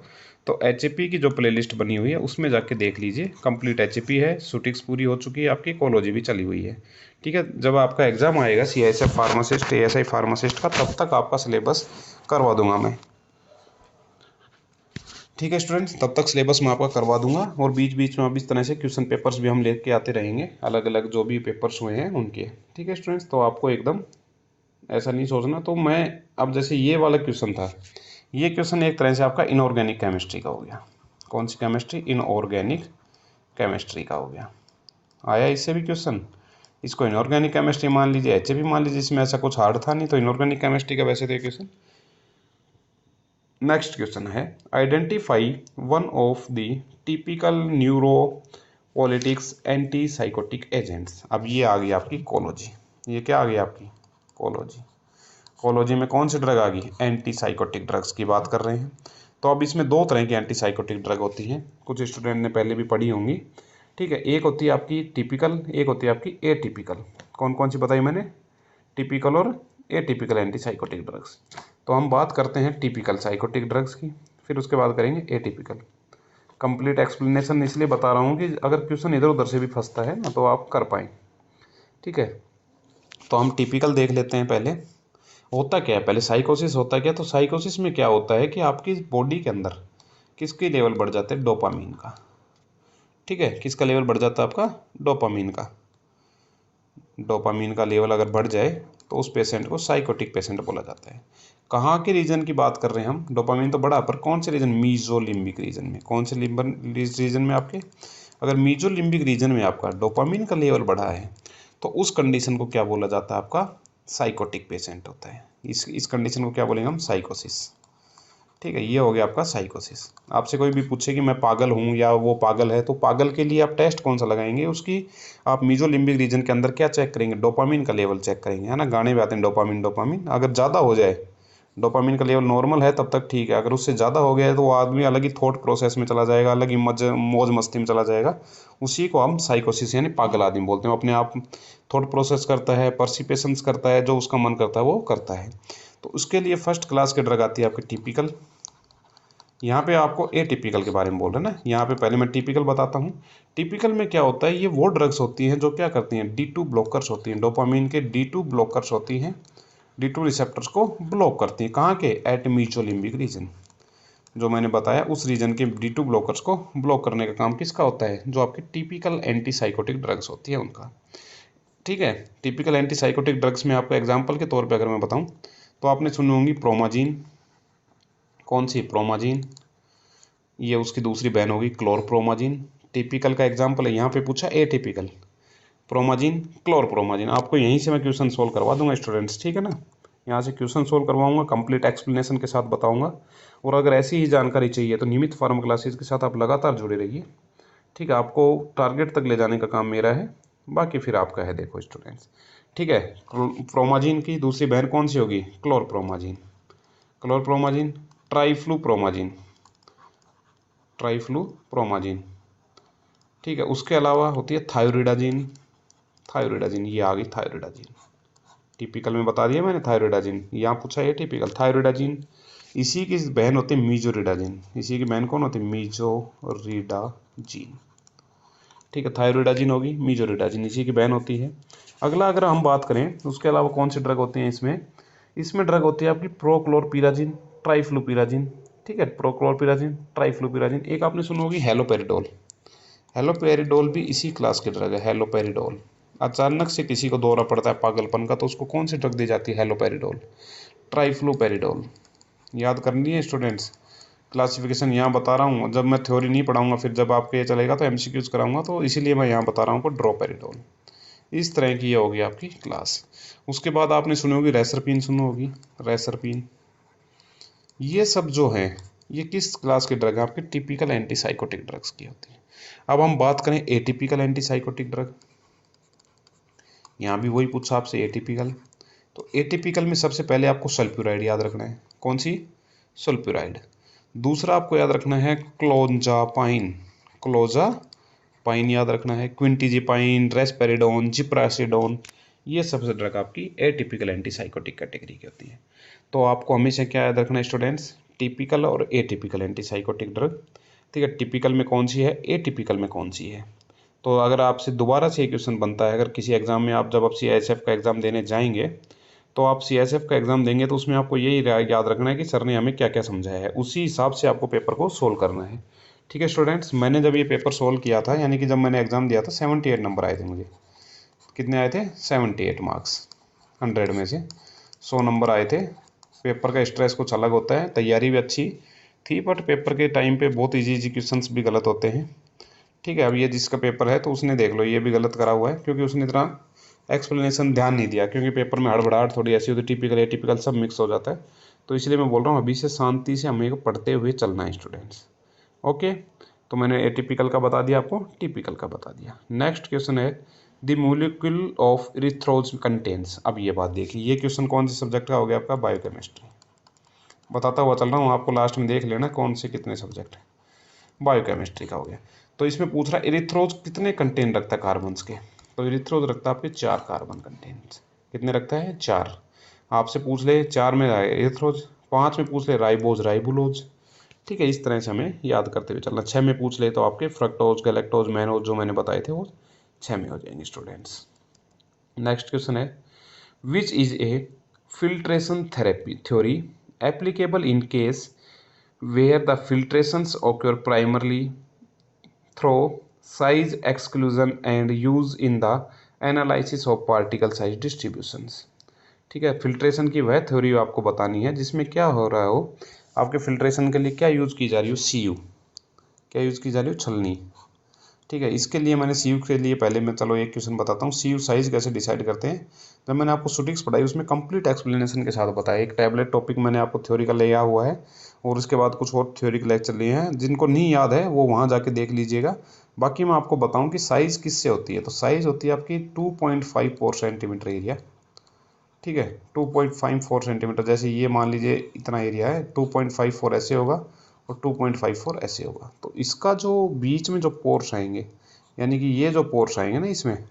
तो HAP की जो प्लेलिस्ट बनी हुई है उसमें जाके देख लीजिए। कंप्लीट HAP है, सुटिक्स पूरी हो चुकी है, आपकी कोलॉजी भी चली हुई है। ठीक है, जब आपका एग्जाम आएगा CISF फार्मासिस्ट, ASI फार्मासिस्ट का, तब तक आपका सिलेबस करवा दूंगा मैं। ठीक है स्टूडेंट्स, तब तक सिलेबस मैं आपका करवा दूंगा। और बीच बीच में अब इस तरह से क्वेश्चन पेपर्स भी हम लेके आते रहेंगे, अलग अलग जो भी पेपर्स हुए हैं उनके। ठीक है स्टूडेंट्स, तो आपको एकदम ऐसा नहीं सोचना। तो मैं अब जैसे ये वाला क्वेश्चन था, ये क्वेश्चन एक तरह से आपका इनऑर्गेनिक केमिस्ट्री का हो गया। कौन सी केमिस्ट्री, इनऑर्गेनिक केमिस्ट्री का हो गया। आया इससे भी क्वेश्चन, इसको इनऑर्गेनिक केमिस्ट्री मान लीजिए, HAP मान लीजिए, इसमें ऐसा कुछ हार्ड था नहीं। तो इनऑर्गेनिक केमिस्ट्री का वैसे थे क्वेश्चन। नेक्स्ट क्वेश्चन है, identify one of the typical neuroleptics anti psychotic agents. अब ये आ गई आपकी कोलॉजी। ये क्या आ गई आपकी कोलॉजी। कोलॉजी में कौन सी ड्रग आ गई, एंटी साइकोटिक ड्रग्स की बात कर रहे हैं। तो अब इसमें दो तरह की एंटी साइकोटिक ड्रग होती हैं, कुछ स्टूडेंट ने पहले भी पढ़ी होंगी। ठीक है, एक होती है आपकी टिपिकल, एक होती है आपकी एटिपिकल। कौन कौन सी बताई मैंने, टिपिकल और एटिपिकल एंटी साइकोटिक ड्रग्स। तो हम बात करते हैं टिपिकल साइकोटिक ड्रग्स की, फिर उसके बाद करेंगे एटिपिकल। कंप्लीट एक्सप्लेनेशन इसलिए बता रहा हूँ कि अगर क्वेश्चन इधर उधर से भी फंसता है ना तो आप कर पाएँ। ठीक है, तो हम टिपिकल देख लेते हैं पहले। होता क्या है, पहले साइकोसिस होता क्या है। तो साइकोसिस में क्या होता है कि आपकी बॉडी के अंदर किसकी लेवल बढ़ जाते हैं, डोपामीन का। ठीक है, किसका लेवल बढ़ जाता है आपका, डोपामीन का। डोपामीन का लेवल अगर बढ़ जाए तो उस पेशेंट को साइकोटिक पेशेंट बोला जाता है। कहाँ के रीजन की बात कर रहे हैं हम, डोपामीन तो बढ़ा, पर कौन से रीजन, मीजोलिम्बिक रीजन में। कौन से रीजन में आपके, अगर मीजोलिम्बिक रीजन में आपका डोपामीन का लेवल बढ़ा है तो उस कंडीशन को क्या बोला जाता है, आपका साइकोटिक पेशेंट होता है। इस कंडीशन को क्या बोलेंगे हम, साइकोसिस। ठीक है, ये हो गया आपका साइकोसिस। आपसे कोई भी पूछे कि मैं पागल हूँ या वो पागल है, तो पागल के लिए आप टेस्ट कौन सा लगाएंगे, उसकी आप मीजोलिम्बिक रीजन के अंदर क्या चेक करेंगे, डोपामीन का लेवल चेक करेंगे, है ना। गाने में आते हैं डोपामीन डोपामीन। अगर ज़्यादा हो जाए, डोपामीन का लेवल नॉर्मल है तब तक ठीक है, अगर उससे ज़्यादा हो गया है तो वो आदमी अलग ही थॉट प्रोसेस में चला जाएगा, अलग ही मौज मस्ती में चला जाएगा। उसी को हम साइकोसिस यानी पागल आदमी बोलते हैं। अपने आप थॉट प्रोसेस करता है, परसिपेशंस करता है, जो उसका मन करता है वो करता है। तो उसके लिए फर्स्ट क्लास की ड्रग आती है आपकी टिपिकल। यहाँ पे आपको एटिपिकल के बारे में बोल रहे हैं ना, यहाँ पे पहले मैं टिपिकल बताता हूँ। टिपिकल में क्या होता है, ये वो ड्रग्स होती हैं जो क्या करती हैं, D2 ब्लॉकर्स होती हैं, डोपामीन के D2 ब्लॉकर्स होती हैं, D2 रिसेप्टर्स को ब्लॉक करती हैं। कहाँ के, एट मीजोलिम्बिक रीजन, जो मैंने बताया उस रीजन के D2 ब्लॉकर्स को ब्लॉक करने का काम किसका होता है, जो आपकी टिपिकल एंटी साइकोटिक ड्रग्स होती है उनका। ठीक है, टिपिकल एंटी साइकोटिक ड्रग्स में आपको एग्जाम्पल के तौर पर अगर मैं बताऊँ तो आपने सुनी होंगी प्रोमाजीन। कौन सी, प्रोमाजीन। ये उसकी दूसरी बहन होगी क्लोरप्रोमाजीन। टिपिकल का एग्जाम्पल है, यहाँ पे पूछा एटिपिकल, प्रोमाजीन, क्लोरप्रोमाजीन। आपको यहीं से मैं क्वेश्चन सोल्व करवा दूंगा स्टूडेंट्स। ठीक है ना, यहाँ से क्वेश्चन सोल्व करवाऊंगा, कंप्लीट एक्सप्लेनेशन के साथ बताऊंगा। और अगर ऐसी ही जानकारी चाहिए तो नियमित फार्म क्लासेस के साथ आप लगातार जुड़े रहिए। ठीक है, आपको टारगेट तक ले जाने का काम मेरा है, बाकी फिर आपका है। देखो स्टूडेंट्स, ठीक है, प्रोमाजीन की दूसरी बहन कौन सी होगी, क्लोरप्रोमाजीन। क्लोरप्रोमाजीन, ट्राइफ्लूप्रोमाजीन, ट्राइफ्लूप्रोमाजीन। ठीक है, उसके अलावा होती है थायरोइडाजीन। थायरोइडाजीन, ये आ गई थायरोइडाजीन। टिपिकल में बता दिया मैंने, थायरोइडाजिन। यहाँ पूछा है टिपिकल थायरोइडाजिन, इसी की बहन होती है मीजोरिडाजिन। इसी की बहन कौन होती है? मीजोरिडाजिन। ठीक है, थायरोइडाजिन होगी, मीजोरिडाजिन इसी की बहन होती है। अगला अगर हम बात करें उसके अलावा कौन सी ड्रग होती है इसमें, इसमें ड्रग होती है आपकी प्रोक्लोरपिराजिन, ट्राइफ्लूपिराजिन। ठीक है, प्रोक्लोरपिराजिन, ट्राइफ्लूपिराजिन। एक आपने सुनी होगी हेलोपेरिडोल। हेलोपेरिडोल भी इसी क्लास की ड्रग है, हेलोपेरिडोल। अचानक से किसी को दौरा पड़ता है पागलपन का, तो उसको कौन सी ड्रग दी जाती है? हेलोपेरिडोल, ट्राइफ्लूपेरिडोल। याद करनी है स्टूडेंट्स, क्लासिफिकेशन यहाँ बता रहा हूँ। जब मैं थ्योरी नहीं पढ़ाऊंगा, फिर जब आपके ये चलेगा तो एमसीक्यूज कराऊंगा, तो इसीलिए मैं यहाँ बता रहा हूँ आपको ड्रोपेरिडोल। इस तरह की ये होगी आपकी क्लास। उसके बाद आपने सुनी होगी रेसरपीन, सुनी होगी रेसरपीन। ये सब जो है ये किस क्लास की ड्रग है? आपके टिपिकल एंटीसाइकोटिक ड्रग्स की होती है। अब हम बात करें एटिपिकल एंटीसाइकोटिक ड्रग, यहाँ भी वही पूछा आपसे एटिपिकल। तो एटिपिकल में सबसे पहले आपको सल्फ्यूराइड याद रखना है। कौन सी? सल्फ्यूराइड। दूसरा आपको याद रखना है क्लोंजापाइन, क्लोंजापाइन याद रखना है। क्विंटिजिपाइन, रेस्पेरिडोन, जिप्रासिडोन, ये सबसे ड्रग आपकी एटिपिकल एंटीसाइकोटिक कैटेगरी की होती है। तो आपको हमेशा क्या याद रखना है स्टूडेंट्स? टिपिकल और एटिपिकल एंटीसाइकोटिक ड्रग। ठीक है, टिपिकल में कौन सी है, एटिपिकल में कौन सी है। तो अगर आपसे दोबारा से एक क्वेश्चन बनता है, अगर किसी एग्जाम में आप जब आप सीआईएसएफ का एग्ज़ाम देने जाएंगे, तो आप सीआईएसएफ का एग्ज़ाम देंगे तो उसमें आपको यही याद रखना है कि सर ने हमें क्या क्या समझाया है, उसी हिसाब से आपको पेपर को सोल्व करना है। ठीक है स्टूडेंट्स, मैंने जब ये पेपर सोल्व किया था, यानी कि जब मैंने एग्ज़ाम दिया था, 78 नंबर आए थे मुझे। कितने आए थे? 78 मार्क्स 100 में से 100 नंबर आए थे। पेपर का स्ट्रेस कुछ अलग होता है, तैयारी भी अच्छी थी, बट पेपर के टाइम पे बहुत इजी क्वेश्चंस भी गलत होते हैं। ठीक है, अब ये जिसका पेपर है तो उसने देख लो, ये भी गलत करा हुआ है, क्योंकि उसने इतना एक्सप्लेनेशन ध्यान नहीं दिया, क्योंकि पेपर में हड़बड़ाहट थोड़ी ऐसी होती है, टिपिकल एटिपिकल सब मिक्स हो जाता है। तो इसलिए मैं बोल रहा हूँ अभी से शांति से हमें पढ़ते हुए चलना है स्टूडेंट्स। ओके, तो मैंने एटिपिकल का बता दिया, आपको टिपिकल का बता दिया। नेक्स्ट क्वेश्चन है द मोलिक्यूल ऑफ इरिथ्रोज कंटेन्स। अब ये बात देखिए, ये क्वेश्चन कौन से सब्जेक्ट का हो गया? आपका बायोकेमिस्ट्री। बताता हुआ चल रहा हूँ आपको, लास्ट में देख लेना कौन से कितने सब्जेक्ट है। बायोकेमिस्ट्री का हो गया। तो इसमें पूछ रहा है इरिथ्रोज कितने कंटेन रखता है कार्बन्स के? तो इरिथ्रोज रखता है आपके 4 कार्बन कंटेन्स। कितने रखता है? 4। आपसे पूछ ले 4 में इरिथ्रोज, 5 में पूछ ले राइबोज, राइबुलोज। ठीक है, इस तरह से हमें याद करते हुए चलना। 6 में पूछ ले तो आपके फ्रक्टोज, गैलेक्टोज, मैनोज जो मैंने बताए थे वो 6 में हो जाएंगे स्टूडेंट्स। नेक्स्ट क्वेश्चन है which is a filtration therapy theory applicable in case where the filtrations occur primarily through size exclusion and use in the analysis of particle size distributions। ठीक है, फिल्ट्रेशन की वह थ्योरी आपको बतानी है जिसमें क्या हो रहा हो, आपके फिल्ट्रेशन के लिए क्या यूज़ की जा रही हो? सीयू। क्या यूज़ की जा रही हो? छलनी। ठीक है, इसके लिए मैंने सीयू के लिए पहले मैं चलो एक क्वेश्चन बताता हूँ, सीयू साइज कैसे डिसाइड करते हैं। जब मैंने आपको स्टैटिस्टिक्स पढ़ाई उसमें कंप्लीट एक्सप्लेनेशन के साथ बताया। एक टैबलेट टॉपिक मैंने आपको थ्योरी का लिया हुआ है, और उसके बाद कुछ और थ्योरी के लेक्चर लिए हैं। जिनको नहीं याद है वो वहाँ जाके देख लीजिएगा। बाकी मैं आपको बताऊँ कि साइज़ किससे होती है, तो साइज़ होती है आपकी 2.54 सेंटीमीटर एरिया। ठीक है, 2.54 सेंटीमीटर। जैसे ये मान लीजिए इतना एरिया है, 2.54 ऐसे होगा और 2.54 ऐसे होगा। तो इसका जो बीच में जो पोर्स आएंगे, यानी कि ये जो पोर्स आएंगे ना इसमें,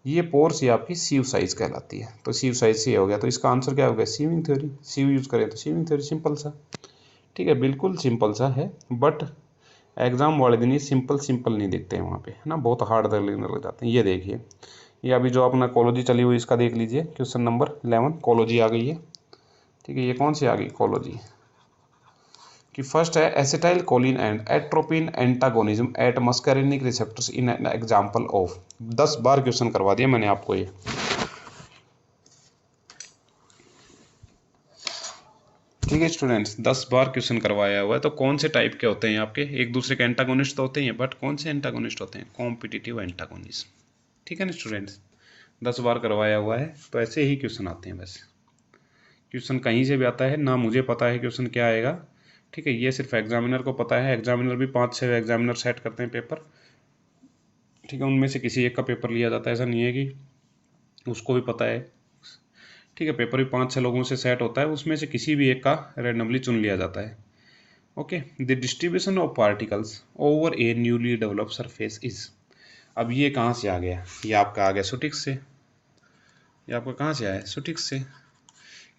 ये पोर्स ही आपकी सीव साइज कहलाती है। तो सीव साइज से हो गया, तो इसका आंसर क्या हो गया? Sieving theory. सीव यूज़ करें तो सीविंग थ्योरी, सिंपल सा। ठीक है, बिल्कुल सिंपल सा है, बट एग्ज़ाम वाले दिन ये सिंपल सिंपल नहीं दिखते हैं वहाँ पे, है ना, बहुत हार्ड लगने लग जाते हैं। ये देखिए, ये अभी जो अपना कोलोजी चली हुई इसका देख लीजिए, क्वेश्चन नंबर 11 कोलोजी आ गई है। ठीक है, ये कौन सी आ गई? कोलोजी कि फर्स्ट है acetylcholine and atropine antagonism at muscarinic receptors in an example of. 10 बार क्वेश्चन करवा दिया मैंने आपको ये। ठीक है स्टूडेंट्स, 10 बार क्वेश्चन करवाया हुआ है। तो कौन से टाइप के होते हैं आपके? एक दूसरे के एंटागोनिस्ट तो होते हैं, बट कौन से एंटागोनिस्ट होते हैं? Competitive antagonism. ठीक है ना स्टूडेंट्स, 10 बार करवाया हुआ है, तो ऐसे ही क्वेश्चन आते हैं। बस क्वेश्चन कहीं से भी आता है ना, मुझे पता है क्वेश्चन क्या आएगा। ठीक है, ये सिर्फ एग्जामिनर को पता है। एग्जामिनर भी 5-6 एग्जामिनर सेट करते हैं पेपर। ठीक है, उनमें से किसी एक का पेपर लिया जाता है, ऐसा नहीं है कि उसको भी पता है। ठीक है, पेपर भी 5-6 लोगों से सेट होता है, उसमें से किसी भी एक का रैंडमली चुन लिया जाता है। Okay, the distribution of particles over A newly developed surface is. अब ये कहाँ से आ गया? ये आपका आ गया स्टैटिस्टिक्स से। ये आपका कहाँ से आया है, सुटिक्स से।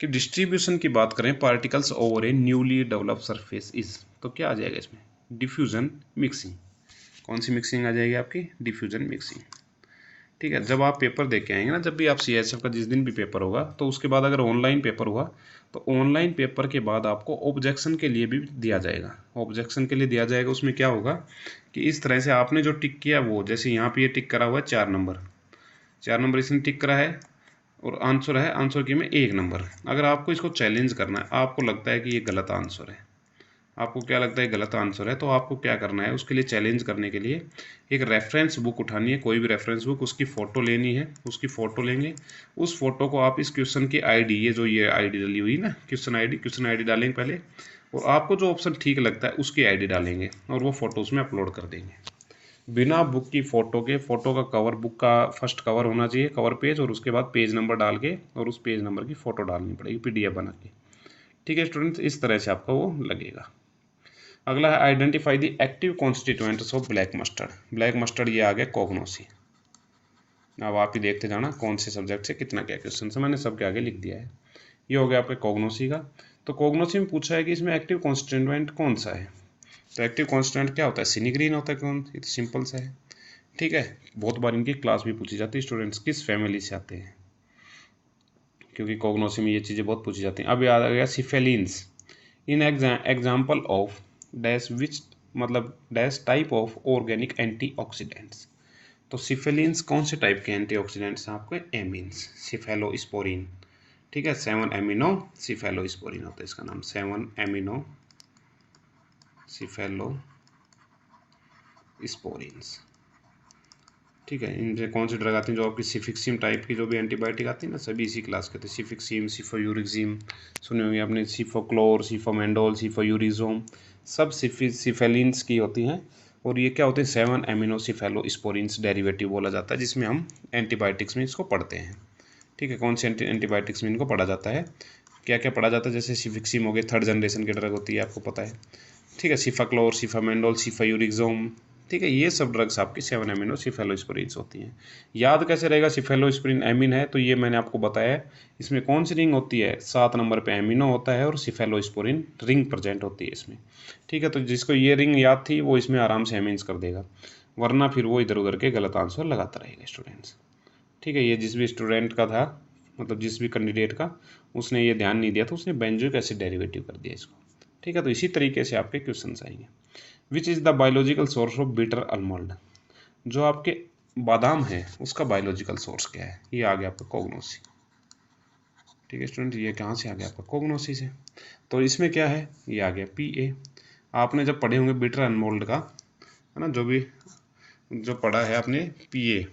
कि डिस्ट्रीब्यूशन की बात करें particles over A newly developed surface is, तो क्या आ जाएगा इसमें, डिफ्यूजन मिक्सिंग। कौन सी मिक्सिंग आ जाएगी आपकी, डिफ्यूजन मिक्सिंग। ठीक है, जब आप पेपर दे के आएंगे ना, जब भी आप CHF का जिस दिन भी पेपर होगा, तो उसके बाद अगर ऑनलाइन पेपर हुआ तो ऑनलाइन पेपर के बाद आपको ऑब्जेक्शन के लिए भी दिया जाएगा। ऑब्जेक्शन के लिए दिया जाएगा, उसमें क्या होगा कि इस तरह से आपने जो टिक किया वो, जैसे यहाँ पे ये टिक करा हुआ है 4 नंबर, 4 नंबर इसने टिक करा है, और आंसर है, आंसर की में 1 नंबर। अगर आपको इसको चैलेंज करना है, आपको लगता है कि ये गलत आंसर है, आपको क्या लगता है गलत आंसर है, तो आपको क्या करना है, उसके लिए चैलेंज करने के लिए एक रेफरेंस बुक उठानी है, कोई भी रेफरेंस बुक, उसकी फ़ोटो लेनी है, उसकी फ़ोटो लेंगे, उस फोटो को आप इस क्वेश्चन की आईडी, ये जो ये आईडी डली हुई ना, क्वेश्चन आईडी डालेंगे पहले, और आपको जो ऑप्शन ठीक लगता है उसकी आईडी डालेंगे, और वो फोटो उसमें अपलोड कर देंगे। बिना बुक की फ़ोटो के, फ़ोटो का कवर, बुक का फर्स्ट कवर होना चाहिए, कवर पेज, और उसके बाद पेज नंबर डाल के, और उस पेज नंबर की फ़ोटो डालनी पड़ेगी PDF बना के। ठीक है स्टूडेंट्स, इस तरह से आपका वो लगेगा। अगला है identify the active constituents of black mustard. Black mustard ये आ गया कोगनोसी। अब आप ही देखते जाना कौन से सब्जेक्ट से कितना क्या क्वेश्चन है, मैंने सबके आगे लिख दिया है। ये हो गया आपके कोगनोसी का। तो कोगनोसी में पूछा है कि इसमें एक्टिव कॉन्स्टिट्यूएंट कौन सा है, तो एक्टिव कॉन्स्टिट्यूएंट क्या होता है, सिनिग्रीन होता है। कौन, ये तो सिंपल सा है। ठीक है, बहुत बार इनकी क्लास भी पूछी जाती है, स्टूडेंट्स किस फैमिली से आते हैं, क्योंकि कोगनोसी में ये चीज़ें बहुत पूछी जाती हैं। अब याद आ गया cephalins, in example of dash which, मतलब dash type of organic antioxidants. तो सिफेलिन्स कौन से टाइप के एंटीऑक्सीडेंट्स हैं आपके, एमीन्स, सिफेलोस्पोरिन। ठीक है, 7 एमिनो सिफेलोस्पोरिन होता है इसका नाम, 7 एमिनो सिफेलोस्पोरिन्स। ठीक है, इनसे कौन सी ड्रग आती है, जो आपकी सिफिक्सिम टाइप की जो भी एंटीबायोटिक आती है ना, सभी इसी क्लास के थे। सिफिक्सिम, सिफोयूरिक्सिम सुने होंगे आपने, सिफोक्लोर, सिफोमेंडोल, सिफोयूरिजोम, सब सिफेलिन्स की होती हैं। और ये क्या होते हैं, 7 एमिनो सिफेलोस्पोरिन्स डेरिवेटिव बोला जाता है, जिसमें हम एंटीबायोटिक्स में इसको पढ़ते हैं। ठीक है, कौन से एंटीबायोटिक्स में इनको पढ़ा जाता है, क्या क्या पढ़ा जाता है, जैसे सिफिक्सिम हो गए, 3rd जनरेशन की ड्रग होती है, आपको पता है। ठीक है, सिफाक्लोर, सिफामेंडोल, सिफायूरिक्सोम। ठीक है, ये सब ड्रग्स आपकी 7 एमिनो सिफेलोस्पोरिन्स होती हैं। याद कैसे रहेगा, सिफेलोस्पोरिन एमिन है, तो ये मैंने आपको बताया है, इसमें कौन सी रिंग होती है, 7 नंबर पे एमिनो होता है, और सिफेलोस्पोरिन रिंग प्रेजेंट होती है इसमें। ठीक है, तो जिसको ये रिंग याद थी वो इसमें आराम से एमिन्स कर देगा, वरना फिर वो इधर उधर के गलत आंसर लगाता रहेगा स्टूडेंट्स। ठीक है, ये जिस भी स्टूडेंट का था, मतलब जिस भी कैंडिडेट का, उसने ये ध्यान नहीं दिया, तो उसने बेंजोइक एसिड डेरिवेटिव कर दिया इसको। ठीक है, तो इसी तरीके से आपके क्वेश्चन आएंगे। विच is the biological source of bitter almond. जो आपके बादाम है उसका बायोलॉजिकल सोर्स क्या है, ये आ गया आपका कोगनोसी। ठीक है स्टूडेंट, ये कहाँ से आ गया आपका, कोगनोसी से। तो इसमें क्या है, ये आ गया PA। आपने जब पढ़े होंगे बिटर आलमंड का, है ना, जो भी जो पढ़ा है आपने PA,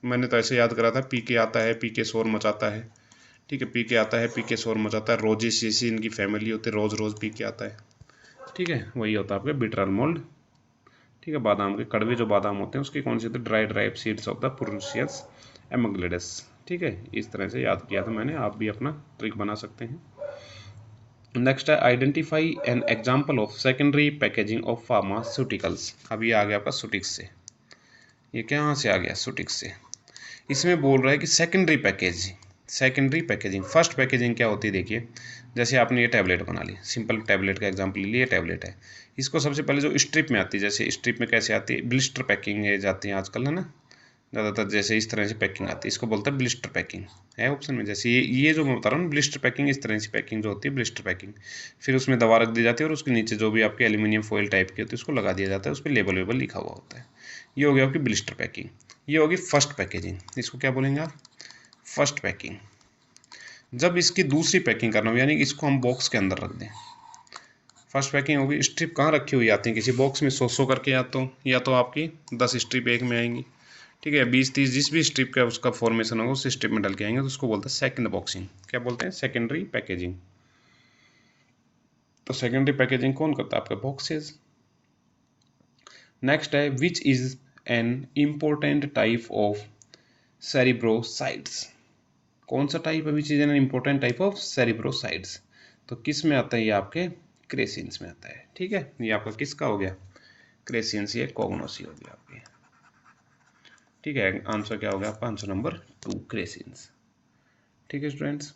मैंने तो ऐसे याद करा था, PK आता है, PK शोर मचाता है। ठीक है, PK आता है, PK शोर मचाता है, रोजेसिएसी इनकी फैमिली होती है, रोज रोज PK आता है। ठीक है, वही होता है आपका बिटर आलमंड। ठीक है, बादाम के कड़वे जो बादाम होते हैं उसके कौन से होते हैं, dry drive seeds of the पुरुसियस एमग्लेडस। ठीक है, इस तरह से याद किया था मैंने, आप भी अपना ट्रिक बना सकते हैं। नेक्स्ट है identify N example of secondary packaging of pharmaceuticals. अभी आ गया आपका सुटिक्स से, ये कहाँ से आ गया, सुटिक्स से। इसमें बोल रहा है कि secondary packaging, secondary packaging, first packaging क्या होती है, देखिए जैसे आपने ये टैबलेट बना ली, सिंपल टैबलेट का एग्जांपल ले लिया, टैबलेट है, इसको सबसे पहले जो स्ट्रिप में आती है, जैसे स्ट्रिप में कैसे आती है, ब्लिस्टर पैकिंग है जाती है आजकल, है ना, ज़्यादातर जैसे इस तरह से पैकिंग आती है, इसको बोलते हैं ब्लिस्टर पैकिंग, है ऑप्शन में। जैसे ये जो मैं बता रहा हूँ ब्लिस्टर पैकिंग, इस तरह से पैकिंग जो होती है ब्लिस्टर पैकिंग, फिर उसमें दवा रख दी जाती है, और उसके नीचे जो भी आपके एल्यूमिनियम फॉइल टाइप की होती है उसको लगा दिया जाता है, उस पर लेबल वेबल लिखा हुआ होता है। ये हो गया आपकी ब्लिस्टर पैकिंग। ये होगी फर्स्ट पैकेजिंग, इसको क्या बोलेंगे आप, फर्स्ट पैकिंग। जब इसकी दूसरी पैकिंग करना हो, यानी कि इसको हम बॉक्स के अंदर रख दें, फर्स्ट पैकिंग होगी। स्ट्रिप कहाँ रखी हुई आती है, किसी बॉक्स में 100 करके, या तो आपकी 10 स्ट्रिप एक में आएंगी। ठीक है, 20-30 जिस भी स्ट्रिप का उसका फॉर्मेशन होगा उस स्ट्रिप में डाल के आएंगे, तो उसको बोलते हैं सेकेंड बॉक्सिंग। क्या बोलते हैं, सेकेंडरी पैकेजिंग। तो सेकेंडरी पैकेजिंग कौन करता है, आपका बॉक्सेस। नेक्स्ट है which is an important type of cerebrosides. कौन सा टाइप है, which is an important type of cerebrosides. तो किस में आता है, ये आपके क्रेसिन्स में आता है। ठीक है, ये आपका किसका हो गया, क्रेसिन्स, ये कोगनोसी हो गया आपके। ठीक है, आंसर क्या हो गया आपका, आंसर नंबर 2 क्रेसिन्स। ठीक है स्टूडेंट्स।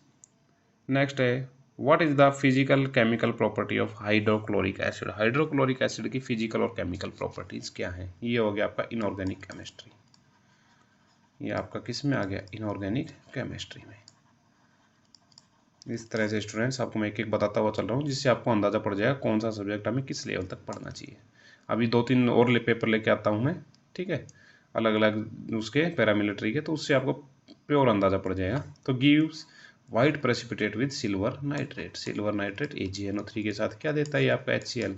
नेक्स्ट है what is the physical chemical property of hydrochloric acid. Hydrochloric acid की फिजिकल और केमिकल प्रॉपर्टीज क्या है। ये हो गया आपका इनऑर्गेनिक केमिस्ट्री। ये आपका किस में आ गया, इनऑर्गेनिक केमिस्ट्री में। इस तरह से स्टूडेंट्स आपको मैं एक एक बताता हुआ चल रहा हूँ, जिससे आपको अंदाजा पड़ जाएगा कौन सा सब्जेक्ट हमें किस लेवल तक पढ़ना चाहिए। अभी 2-3 और पेपर लेके आता हूँ मैं, ठीक है, अलग अलग उसके पैरामिलिट्री के, तो उससे आपको प्योर अंदाजा पड़ जाएगा। तो gives white precipitate with silver nitrate. Silver nitrate AgNO3 के साथ क्या देता है, ये आपका HCl,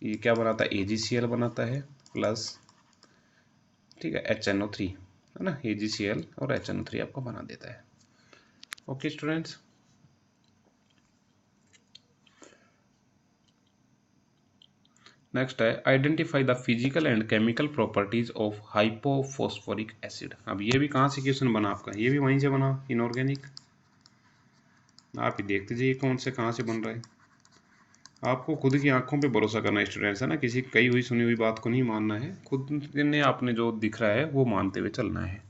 ये क्या बनाता है, AgCl बनाता है प्लस, ठीक है, HNO3 है ना, AgCl और HNO3 आपको बना देता है। Okay students. नेक्स्ट है identify the physical and chemical properties of hypophosphoric acid. अब ये भी कहाँ से क्वेश्चन बना आपका, ये भी वहीं से बना, इनऑर्गेनिक। आप ही देखते जाइए कौन से कहाँ से बन रहा है। आपको खुद की आंखों पे भरोसा करना है स्टूडेंट्स, है ना, किसी कही हुई सुनी हुई बात को नहीं मानना है, खुद ने आपने जो दिख रहा है वो मानते हुए चलना है।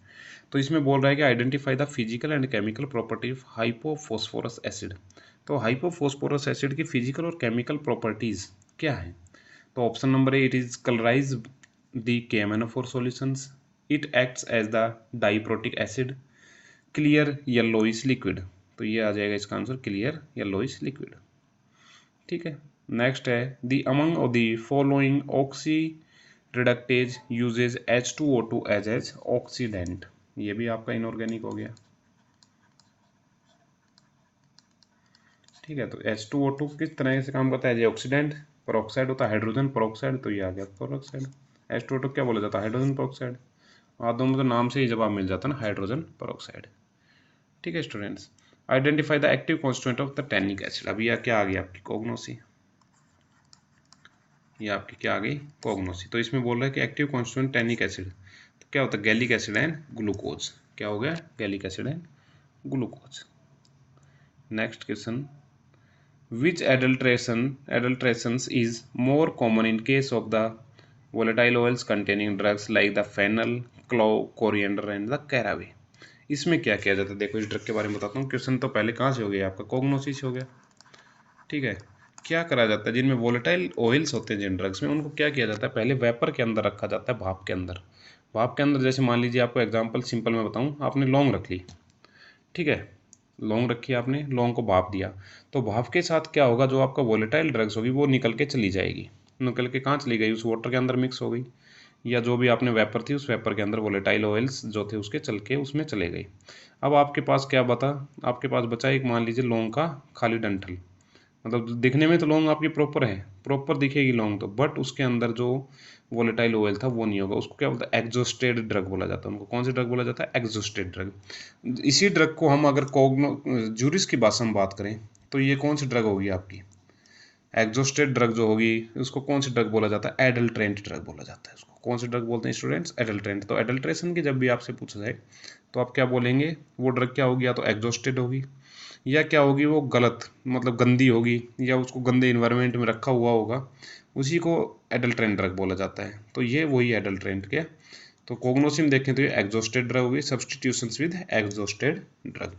तो इसमें बोल रहा है कि identify the physical and chemical property of hypophosphorous acid. तो हाइपोफॉस्फोरस एसिड की फिजिकल और केमिकल प्रॉपर्टीज क्या है। तो option number A, it is colourise the KMnO4 solutions, it acts as the diprotic acid, clear yellowish liquid. तो ये आ जाएगा इसका आंसर, क्लियर येलोइश लिक्विड। ठीक है। नेक्स्ट है the among of the following oxy reductase uses H2O2 as oxidant. ये भी आपका इनऑर्गेनिक हो गया। ठीक है, तो H2O2 किस तरह से काम करता है, ऑक्सीडेंट, पेरोक्साइड होता है हाइड्रोजन पेरोक्साइड, तो ये आ गया पेरोक्साइड। H2O2 क्या बोला जाता है, हाइड्रोजन पेरोक्साइड। और दोनों तो नाम से ही जवाब मिल जाता है ना, हाइड्रोजन पेरोक्साइड। ठीक है students. Identify the active constituent of the tannic acid. अभी यह क्या आ गया आपकी, कोगनोसी। ये आपकी क्या आ गई, कोगनोसी। तो इसमें बोल रहा है कि एक्टिव कॉन्स्टिट्यूएंट टैनिक एसिड, तो क्या होता है, गैलिक एसिड एंड ग्लूकोज। क्या हो गया, gallic acid and glucose. Next question, which adulterations is more common in case of the volatile oils containing drugs like the fennel, clove, coriander and the caraway। इसमें क्या किया जाता है, देखो इस ड्रग के बारे में बताता हूँ। क्वेश्चन तो पहले कहाँ से हो गया आपका, कोगनोसिस हो गया। ठीक है, क्या करा जाता है, जिनमें वोलेटाइल ऑयल्स होते हैं जिन ड्रग्स में, उनको क्या किया जाता है, पहले वेपर के अंदर रखा जाता है, भाप के अंदर। भाप के अंदर जैसे मान लीजिए, आपको एग्जांपल सिंपल में बताऊँ, आपने लौंग रख ली, ठीक है, लौंग रखी आपने, लौंग को भाप दिया, तो भाप के साथ क्या होगा, जो आपका वोलेटाइल ड्रग्स होगी वो निकल के चली जाएगी। निकल के कहाँ चली गई, उस वाटर के अंदर मिक्स हो गई, या जो भी आपने वेपर थी उस वेपर के अंदर वोलेटाइल ऑयल्स जो थे उसके चल के उसमें चले गई। अब आपके पास क्या बता, आपके पास बचा एक, मान लीजिए लौंग का खाली डंठल, मतलब दिखने में तो लौंग आपकी प्रॉपर है, प्रॉपर दिखेगी लौंग तो, बट उसके अंदर जो वोलेटाइल ऑयल था वो नहीं होगा। उसको क्या बोलता है, एग्जॉस्टेड ड्रग बोला जाता है। उनको कौन सी ड्रग बोला जाता है, एग्जॉस्टेड ड्रग। इसी ड्रग को हम अगर जूरिस की भाषा में बात करें, तो ये कौन सी ड्रग होगी आपकी, एग्जॉस्टेड ड्रग जो होगी उसको कौन सी ड्रग बोला जाता है, एडल्ट्रेंट ड्रग बोला जाता है। उसको कौन सी ड्रग बोलते हैं स्टूडेंट्स, एडल्ट्रेंट। तो एडल्ट्रेशन की जब भी आपसे पूछा जाए तो आप क्या बोलेंगे, वो ड्रग क्या होगी, या तो एग्जॉस्टेड होगी, या क्या होगी, वो गलत मतलब गंदी होगी, या उसको गंदे इन्वायरमेंट में रखा हुआ होगा, उसी को एडल्ट्रेंट ड्रग बोला जाता है। तो ये वही एडल्ट्रेंट के। तो कोगनोसिम देखें तो ये एग्जॉस्टेड ड्रग होगी, सब्सटीट्यूशंस विद एग्जॉस्टेड ड्रग।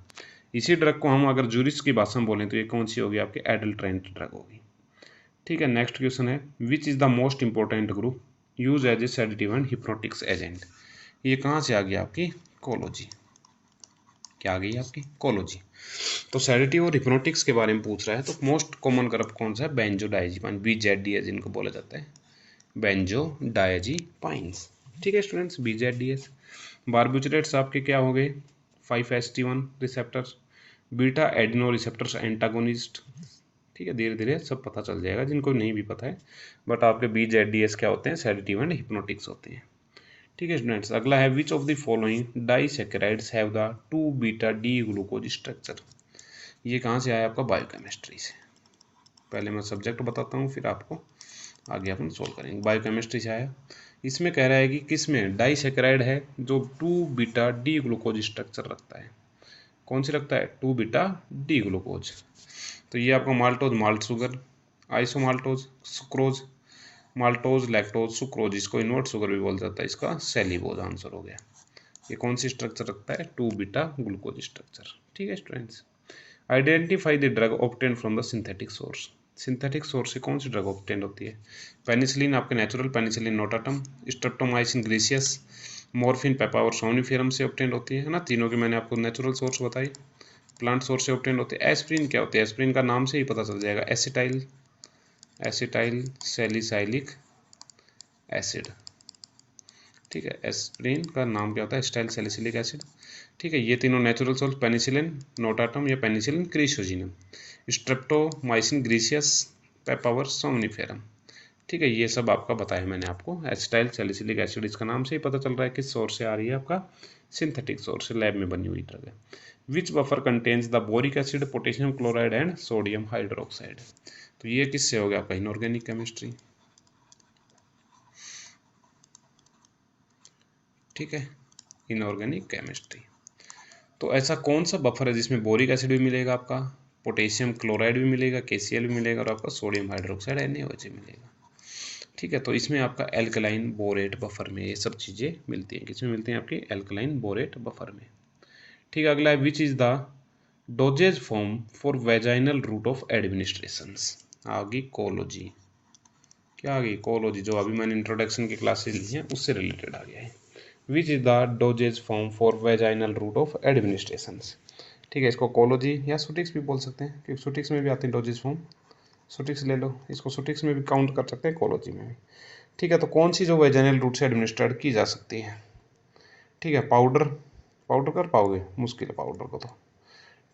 इसी ड्रग को हम अगर जूरिस की भाषा में बोलें तो ये कौन सी होगी, आपकी एडल्ट्रेंट ड्रग होगी। ठीक है, नेक्स्ट क्वेश्चन है which is the most important group use as a sedative and hypnotics agent. ये कहाँ से आ गया आपकी, कोलॉजी। क्या आ गई आपकी, कोलॉजी। तो सेडेटिव और हिप्नोटिक्स के बारे में पूछ रहा है, तो मोस्ट कॉमन ग्रुप कौन सा है, बेंजोडाइजिपाइन, BZDS जिनको बोला जाता है, बेंजोडाइजिपाइंस। ठीक है स्टूडेंट्स, BZDS। बारबिटरेट्स आपके क्या हो गए, 5-HT1 receptors, beta adeno receptors antagonist. ठीक है, धीरे धीरे सब पता चल जाएगा जिनको नहीं भी पता है, बट आपके BZDS क्या होते हैं, सेडेटिव एंड हिप्नोटिक्स होते हैं। ठीक है स्टूडेंट्स, अगला है which of the following disaccharides have the 2β-D glucose structure. ये कहाँ से आया आपका, बायोकेमिस्ट्री से। पहले मैं सब्जेक्ट बताता हूँ फिर आपको आगे अपन सोल्व करेंगे। बायोकेमिस्ट्री से आया। इसमें कह रहा है कि किस में डाइसैकेराइड है जो 2β-D ग्लूकोज स्ट्रक्चर रखता है। कौन सी रखता है, 2β-D ग्लूकोज। तो ये आपका maltose malt sugar, isomaltose sucrose, maltose lactose sucrose, इसको इन्वर्ट शुगर भी बोल जाता है, इसका सेलिबोज आंसर हो गया। ये कौन सी स्ट्रक्चर रखता है, 2 बीटा ग्लूकोज स्ट्रक्चर। ठीक है students. Identify the drug obtain from the synthetic source. Synthetic source से कौन सी ड्रग ऑब्टेन होती है, पेनिसिलिन आपके natural penicillin notatum, streptomycin griseus, morphine papaver somniferum से ऑब्टेन होती है ना। तीनों की मैंने आपको नेचुरल सोर्स बताई, प्लांट सोर्स से ऑब्टेन होती है। एस्प्रिन क्या होती है, एस्प्रिन का नाम से ही पता चल जाएगा, एसिटाइल सैलिसाइलिक एसिड। ठीक है, एस्प्रिन का नाम क्या होता है, एसिटाइल सैलिसिलिक एसिड। ठीक है, ये तीनों नेचुरल सोर्स, पेनिसिलिन नोटाटम या पेनिसिलिन क्रीसोजिनम, स्ट्रेप्टोमाइसिन ग्रीसियस, पेपावर सोम्निफेरम। ठीक है, ये सब आपका बताया मैंने आपको। एसिटाइल सैलिसिलिक एसिड इसका नाम से ही पता चल रहा है किस सोर्स से आ रही है, आपका सिंथेटिक सोर्स से, लैब में बनी हुई ड्रग है। Which buffer contains the boric acid, potassium chloride and sodium hydroxide. तो ये किससे हो गया आपका, इनऑर्गेनिक केमिस्ट्री। ठीक है, इनऑर्गेनिक केमिस्ट्री। तो ऐसा कौन सा बफर है जिसमें बोरिक एसिड भी मिलेगा, आपका पोटेशियम क्लोराइड भी मिलेगा, KCl भी मिलेगा, और आपका सोडियम हाइड्रोक्साइड NaOH मिलेगा। ठीक है, तो इसमें आपका एल्कलाइन बोरेट बफर में ये सब चीज़ें मिलती हैं। किसमें मिलती हैं, आपकी एल्कलाइन बोरेट बफर में। ठीक है, अगला है which is the doses form for vaginal route of administrations. आ गई कोलोजी। क्या आ गई, कोलोजी, जो अभी मैंने इंट्रोडक्शन की क्लासेज ली हैं उससे रिलेटेड आ गया है। Which is the doses form for vaginal route of administrations. ठीक है, इसको कोलोजी या सुटिक्स भी बोल सकते हैं, क्योंकि सुटिक्स में भी आती है डोजेज फॉर्म। सुटिक्स ले लो, इसको सुटिक्स में भी काउंट कर सकते हैं, कोलोजी में भी। ठीक है, तो कौन सी जो वेजाइनल रूट से एडमिनिस्ट्रेट की जा सकती है। ठीक है, पाउडर, पाउडर कर पाओगे, मुश्किल है पाउडर को, तो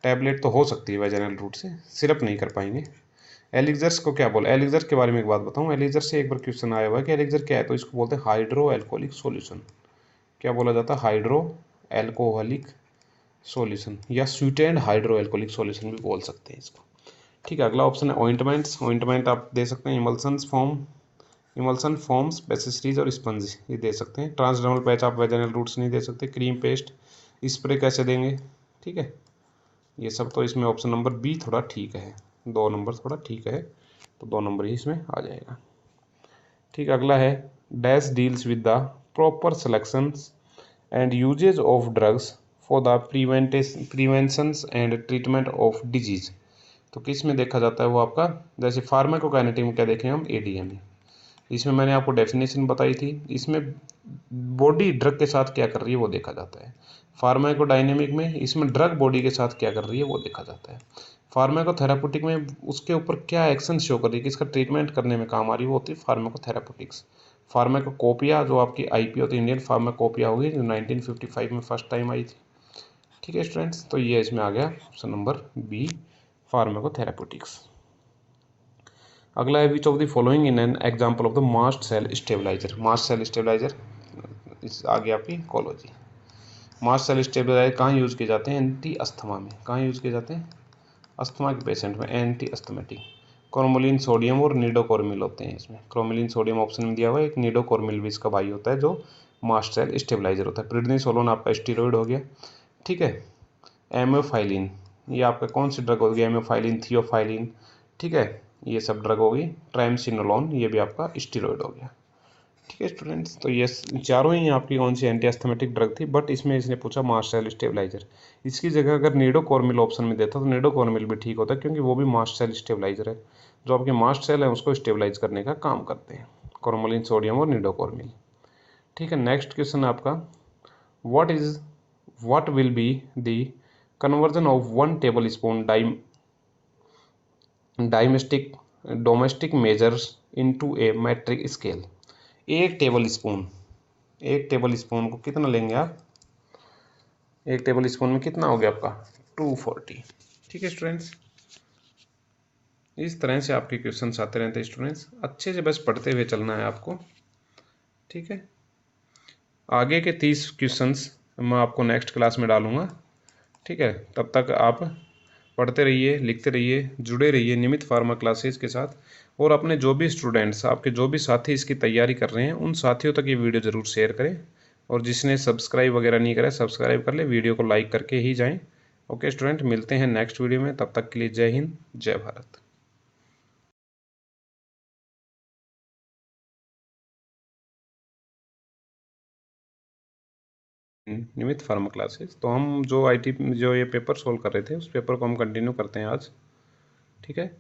टैबलेट तो हो सकती है वेजाइनल रूट से, सिरप नहीं कर पाएंगे। एलिक्जर्स को क्या बोला, एलिक्जर के बारे में एक बात बताऊं, एलिक्जर से एक बार क्वेश्चन आया हुआ है कि एलिक्जर क्या है, तो इसको बोलते हैं हाइड्रो एल्कोहलिक सॉल्यूशन। क्या बोला जाता है, हाइड्रो एल्कोहलिक सॉल्यूशन, या स्वीटेंड हाइड्रो एल्कोहलिक सॉल्यूशन भी बोल सकते हैं इसको। ठीक है, अगला ऑप्शन है ऑइंटमेंट्स। ऑइंटमेंट आप दे सकते हैं इमल्सन्स फॉर्म, इमल्सन फॉर्म्स, पेसिस्ट्रीज और स्पंज, ये दे सकते हैं। ट्रांसडर्मल पैच आप वेजाइनल रूट्स नहीं दे सकते। क्रीम पेस्ट, स्प्रे कैसे देंगे। ठीक है, ये सब तो इसमें ऑप्शन नंबर बी थोड़ा ठीक है, 2 नंबर थोड़ा ठीक है, तो 2 नंबर ही इसमें आ जाएगा। ठीक, अगला है dash deals with the proper selections and usages of drugs for the preventions and treatment of disease. तो किस में देखा जाता है वो आपका, जैसे फार्माकोकाइनेटिक में क्या देखें हम, ADME। इसमें मैंने आपको डेफिनेशन बताई थी, इसमें बॉडी ड्रग के साथ क्या कर रही है वो देखा जाता है। फार्माकोडायनेमिक में इसमें ड्रग बॉडी के साथ क्या कर रही है वो देखा जाता है। फार्माकोथेराप्यूटिक में उसके ऊपर क्या एक्शन शो कर रही है, किसका ट्रीटमेंट करने में काम आ रही है, वो होती है फार्माकोथेराप्यूटिक्स। फार्माकोकोपिया जो आपकी IP होती है, इंडियन फार्माकोपिया होगी, जो 1955 में फर्स्ट टाइम आई थी। ठीक है स्टूडेंट्स, तो ये इसमें आ गया ऑप्शन नंबर बी, फार्माकोथेराप्यूटिक्स। अगला है which of the following in an example of the mast cell stabiliser. Mast cell stabiliser इस आगे आपकी कोलोजी। मास्ट सेल स्टेबलाइजर कहाँ यूज़ किए जाते हैं, एंटी अस्थमा में। कहाँ यूज़ किए जाते हैं, अस्थमा के पेशेंट में, एंटी अस्थमेटिक। क्रोमोलिन सोडियम और निडोकोर्मिल होते हैं इसमें। क्रोमोलिन सोडियम ऑप्शन में दिया हुआ है, एक निडोकोर्मिल भी इसका भाई होता है जो मास्ट सेल स्टेबलाइजर होता है। प्रिडनिसोलोन आपका स्टीरॉयड हो गया। ठीक है, एमोफाइलिन, ये आपका कौन सी ड्रग होगी, एमोफाइलिन, थियोफाइलिन। ठीक है, ये सब ड्रग होगी। ट्राइमसिनोलोन, ये भी आपका स्टीरॉयड हो गया। ठीक है स्टूडेंट्स, तो ये चारों ही आपकी कौन सी एंटी एस्थमेटिक ड्रग थी, बट इसमें इसने पूछा मास्ट सेल स्टेबलाइजर। इसकी जगह अगर निडोकोर्मिल ऑप्शन में देता तो निडोकोर्मिल भी ठीक होता, क्योंकि वो भी मास्ट सेल स्टेबलाइजर है, जो आपके मास्ट सेल है उसको स्टेबलाइज करने का काम करते हैं, क्रोमोलिन सोडियम और निडोकोर्मिल। ठीक है, नेक्स्ट क्वेश्चन आपका, what will be the conversion of 1 table spoon domestic domestic measures into a metric scale. एक टेबल स्पून को कितना लेंगे आप, एक टेबल स्पून में कितना हो गया आपका 240। ठीक है स्टूडेंट्स, इस तरह से आपके क्वेश्चंस आते रहते हैं स्टूडेंट्स, अच्छे से बस पढ़ते हुए चलना है आपको। ठीक है, आगे के 30 क्वेश्चंस मैं आपको नेक्स्ट क्लास में डालूंगा। ठीक है, तब तक आप पढ़ते रहिए, लिखते रहिए, जुड़े रहिए नियमित फार्मा क्लासेस के साथ, और अपने जो भी स्टूडेंट्स, आपके जो भी साथी इसकी तैयारी कर रहे हैं, उन साथियों तक ये वीडियो ज़रूर शेयर करें, और जिसने सब्सक्राइब वगैरह नहीं करा सब्सक्राइब कर ले, वीडियो को लाइक करके ही जाएं। ओके स्टूडेंट, मिलते हैं नेक्स्ट वीडियो में, तब तक के लिए जय हिंद, जय भारत। नियमित फार्मा क्लासेस। तो हम जो आईटी जो ये पेपर सोल्व कर रहे थे उस पेपर को हम कंटिन्यू करते हैं आज। ठीक है,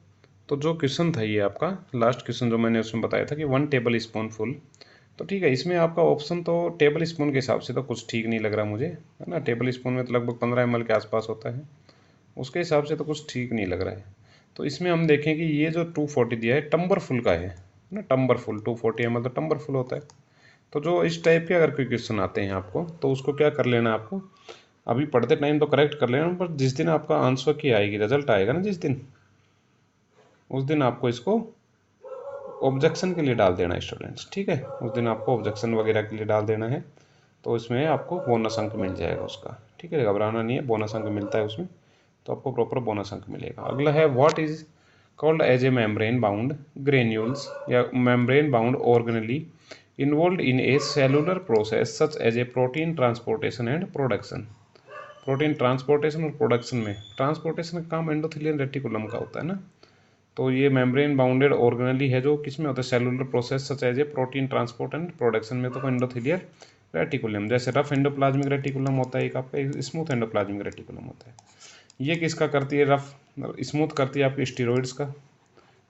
तो जो क्वेश्चन था ये आपका लास्ट क्वेश्चन जो मैंने उसमें बताया था कि 1 टेबल स्पून फुल। तो ठीक है, इसमें आपका ऑप्शन तो टेबल स्पून के हिसाब से तो कुछ ठीक नहीं लग रहा मुझे, है ना। टेबल स्पून में तो लगभग 15 ml के आसपास होता है, उसके हिसाब से तो कुछ ठीक नहीं लग रहा है। तो इसमें हम देखें कि ये जो 240 दिया है टम्बर फुल का है ना। टम्बर फुल 240 ml तो टम्बर फुल होता है। तो जो इस टाइप के अगर कोई क्वेश्चन आते हैं आपको, तो उसको क्या कर लेना आपको, अभी पढ़ते टाइम तो करेक्ट कर लेना, पर जिस दिन आपका आंसर की आएगी, रिजल्ट आएगा ना जिस दिन, उस दिन आपको इसको ऑब्जेक्शन के लिए डाल देना स्टूडेंट्स। ठीक है, उस दिन आपको ऑब्जेक्शन वगैरह के लिए डाल देना है, तो इसमें आपको बोनस अंक मिल जाएगा उसका। ठीक है, घबराना नहीं है, बोनस अंक मिलता है उसमें, तो आपको प्रॉपर बोनस अंक मिलेगा। अगला है what is called as a membrane bound granules या membrane bound organelle involve in a cellular process such as a protein transportation and production. Protein transportation और प्रोडक्शन में ट्रांसपोर्टेशन का काम एंडोथेलियन रेटिकुलम का होता है ना। तो ये मेम्ब्रेन बाउंडेड ऑर्गेनली है जो किस में होता है, cellular process such as a protein transport and production में तो एंडोथेलियल रेटिकुलम, जैसे रफ एंडोप्लाज्मिक रेटिकुलम होता है एक आपका, एक स्मूथ एंडोप्लाज्मिक रेटिकुलम होता है। ये किसका करती है, रफ स्मूथ करती है आपकी स्टीरॉइड्स का,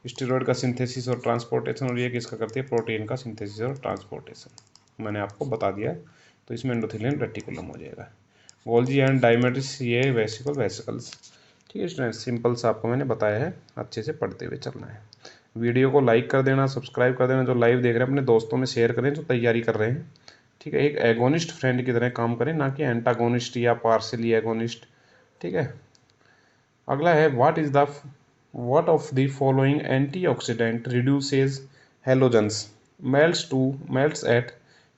स्टीरॉइड का सिंथेसिस और ट्रांसपोर्टेशन, और ये किसका करती है, प्रोटीन का सिंथेसिस और ट्रांसपोर्टेशन, मैंने आपको बता दिया है। तो इसमें एंडोथेलियन रेटिकुलम हो जाएगा। गोल्जी एंड डायमेटिस ये वेसिकल्स। ठीक है स्टूडेंट, सिंपल सा आपको मैंने बताया है, अच्छे से पढ़ते हुए चलना है। वीडियो को लाइक कर देना, सब्सक्राइब कर देना, जो लाइव देख रहे हैं अपने दोस्तों में शेयर करें जो तैयारी कर रहे हैं। ठीक है, एक एगोनिस्ट फ्रेंड की तरह काम करें, ना कि एंटागोनिस्ट या पार्सली एगोनिस्ट। ठीक है, अगला है what of the following antioxidant reduces halogens melts at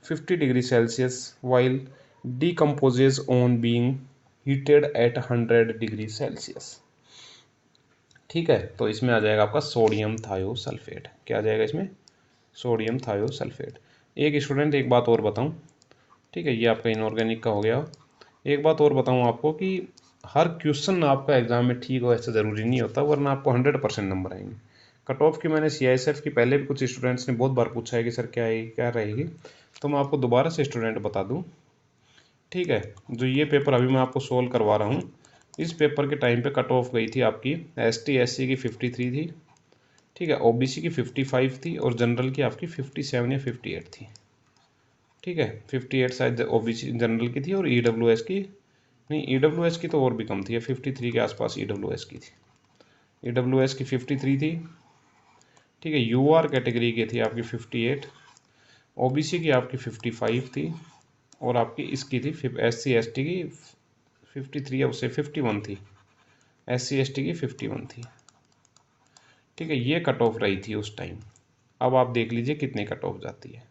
50 degree Celsius while decomposes on being heated at 100 degree Celsius. ठीक है, तो इसमें आ जाएगा आपका सोडियम थायोसल्फेट। क्या आ जाएगा इसमें, सोडियम थायोसल्फेट। एक स्टूडेंट एक बात और बताऊं, ठीक है, ये आपका इनऑर्गेनिक का हो गया। एक बात और बताऊं आपको कि हर क्वेश्चन आपका एग्जाम में ठीक हो ऐसा ज़रूरी नहीं होता, वरना आपको 100% नंबर आएंगे। कट ऑफ की मैंने CISF की पहले भी कुछ स्टूडेंट्स ने बहुत बार पूछा है कि सर क्या है क्या रहेगी, तो मैं आपको दोबारा से स्टूडेंट बता दूं। ठीक है, जो ये पेपर अभी मैं आपको सोल्व करवा रहा हूँ, इस पेपर के टाइम पे कट ऑफ गई थी आपकी ST SC की 53 थी। ठीक है, OBC की 55 थी और जनरल की आपकी 57 या 58 थी। ठीक है, 58 शायद OBC जनरल की थी, और EWS की नहीं, EWS की तो और भी कम थी, 53 के आसपास EWS की थी। EWS की 53 थी। ठीक है, UR कैटेगरी की थी आपकी 58, OBC की आपकी 55 थी, और आपकी इसकी थी SC ST की 53 या उससे 51 थी, SC ST की 51 थी। ठीक है, ये कट ऑफ रही थी उस टाइम। अब आप देख लीजिए कितने कट ऑफ जाती है।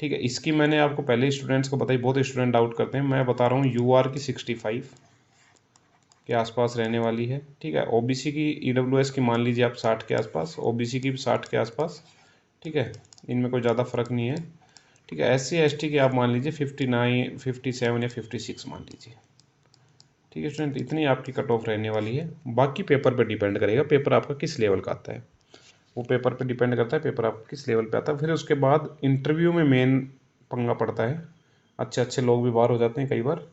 ठीक है, इसकी मैंने आपको पहले स्टूडेंट्स को बताई, बहुत स्टूडेंट डाउट करते हैं, मैं बता रहा हूँ UR की 65 के आसपास रहने वाली है। ठीक है, OBC की EWS की मान लीजिए आप 60 के आसपास, OBC की भी 60 के आसपास। ठीक है, इनमें कोई ज़्यादा फर्क नहीं है। ठीक है, SC ST की आप मान लीजिए 59 57 या 56 मान लीजिए। ठीक है स्टूडेंट, इतनी आपकी कट ऑफ रहने वाली है। बाकी पेपर पे डिपेंड करेगा, पेपर आपका किस लेवल का आता है, वो पेपर पे डिपेंड करता है, पेपर आपका किस लेवल पे आता है। फिर उसके बाद इंटरव्यू में मेन पंगा पड़ता है, अच्छे अच्छे लोग भी बाहर हो जाते हैं कई बार।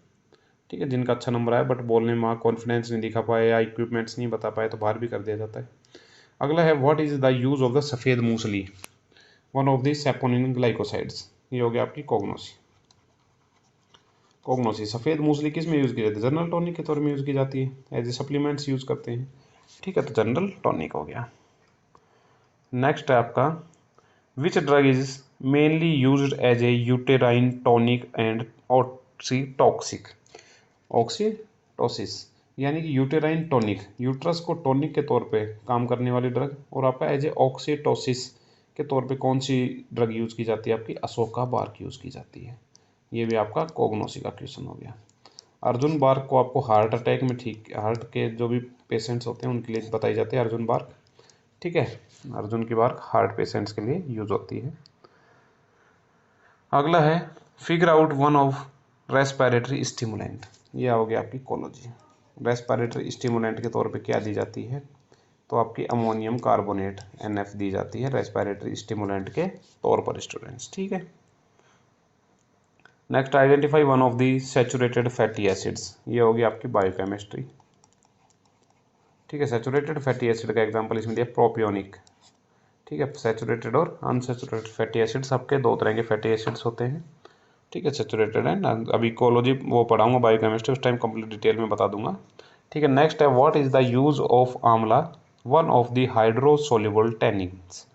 ठीक है, जिनका अच्छा नंबर आया बट बोलने में वहाँ कॉन्फिडेंस नहीं दिखा पाए या इक्विपमेंट्स नहीं बता पाए, तो बाहर भी कर दिया जाता है। अगला है what is the use of the safed musli one of the saponin glycosides. ये हो गया आपकी कोगनोसी। सफ़ेद मूसली किस में यूज़ की जाती है, जनरल टॉनिक के तौर में यूज़ की जाती है, एज ए सप्लीमेंट्स यूज़ करते हैं। ठीक है, तो जनरल टॉनिक हो गया। नेक्स्ट है आपका which drug is mainly used as a uterine tonic and oxytocic. Oxytocic यानी कि यूटेराइन टॉनिक, यूट्रस को टॉनिक के तौर पे काम करने वाली ड्रग, और आपका एज ए ऑक्सीटोसिस के तौर पे कौन सी ड्रग यूज़ की जाती है, आपकी अशोका बार्क यूज़ की जाती है। ये भी आपका कोगनोसी का क्वेश्चन हो गया। अर्जुन बार्क को आपको हार्ट अटैक में, ठीक हार्ट के जो भी पेशेंट्स होते हैं उनके लिए बताई जाती है अर्जुन बार्क। ठीक है, अर्जुन की बार्क हार्ट पेशेंट्स के लिए यूज होती है। अगला है figure out one of respiratory stimulant. यह हो गया आपकी कोलॉजी। रेस्पिरेटरी स्टिमुलेंट के तौर पे क्या दी जाती है, तो आपकी अमोनियम कार्बोनेट NF दी जाती है रेस्पिरेटरी स्टिमुलेंट के तौर पर स्टूडेंट्स। ठीक है, next identify one of the saturated fatty acids, ये होगी आपकी बायोकेमिस्ट्री। ठीक है, सैचुरेटेड फैटी एसिड का एग्जांपल इसमें दिया प्रोपियोनिक। ठीक है, सैचुरेटेड और अनसैचुरेटेड फैटी एसिड्स, सबके दो तरह के फैटी एसिड्स होते हैं। ठीक है, सैचुरेटेड एंड, अभी इकोलॉजी वो पढ़ाऊंगा बायोकेमिस्ट्री, उस टाइम कंप्लीट डिटेल में बता दूंगा। ठीक है, नेक्स्ट है what is the use of amla, one of the hydrosoluble tannins.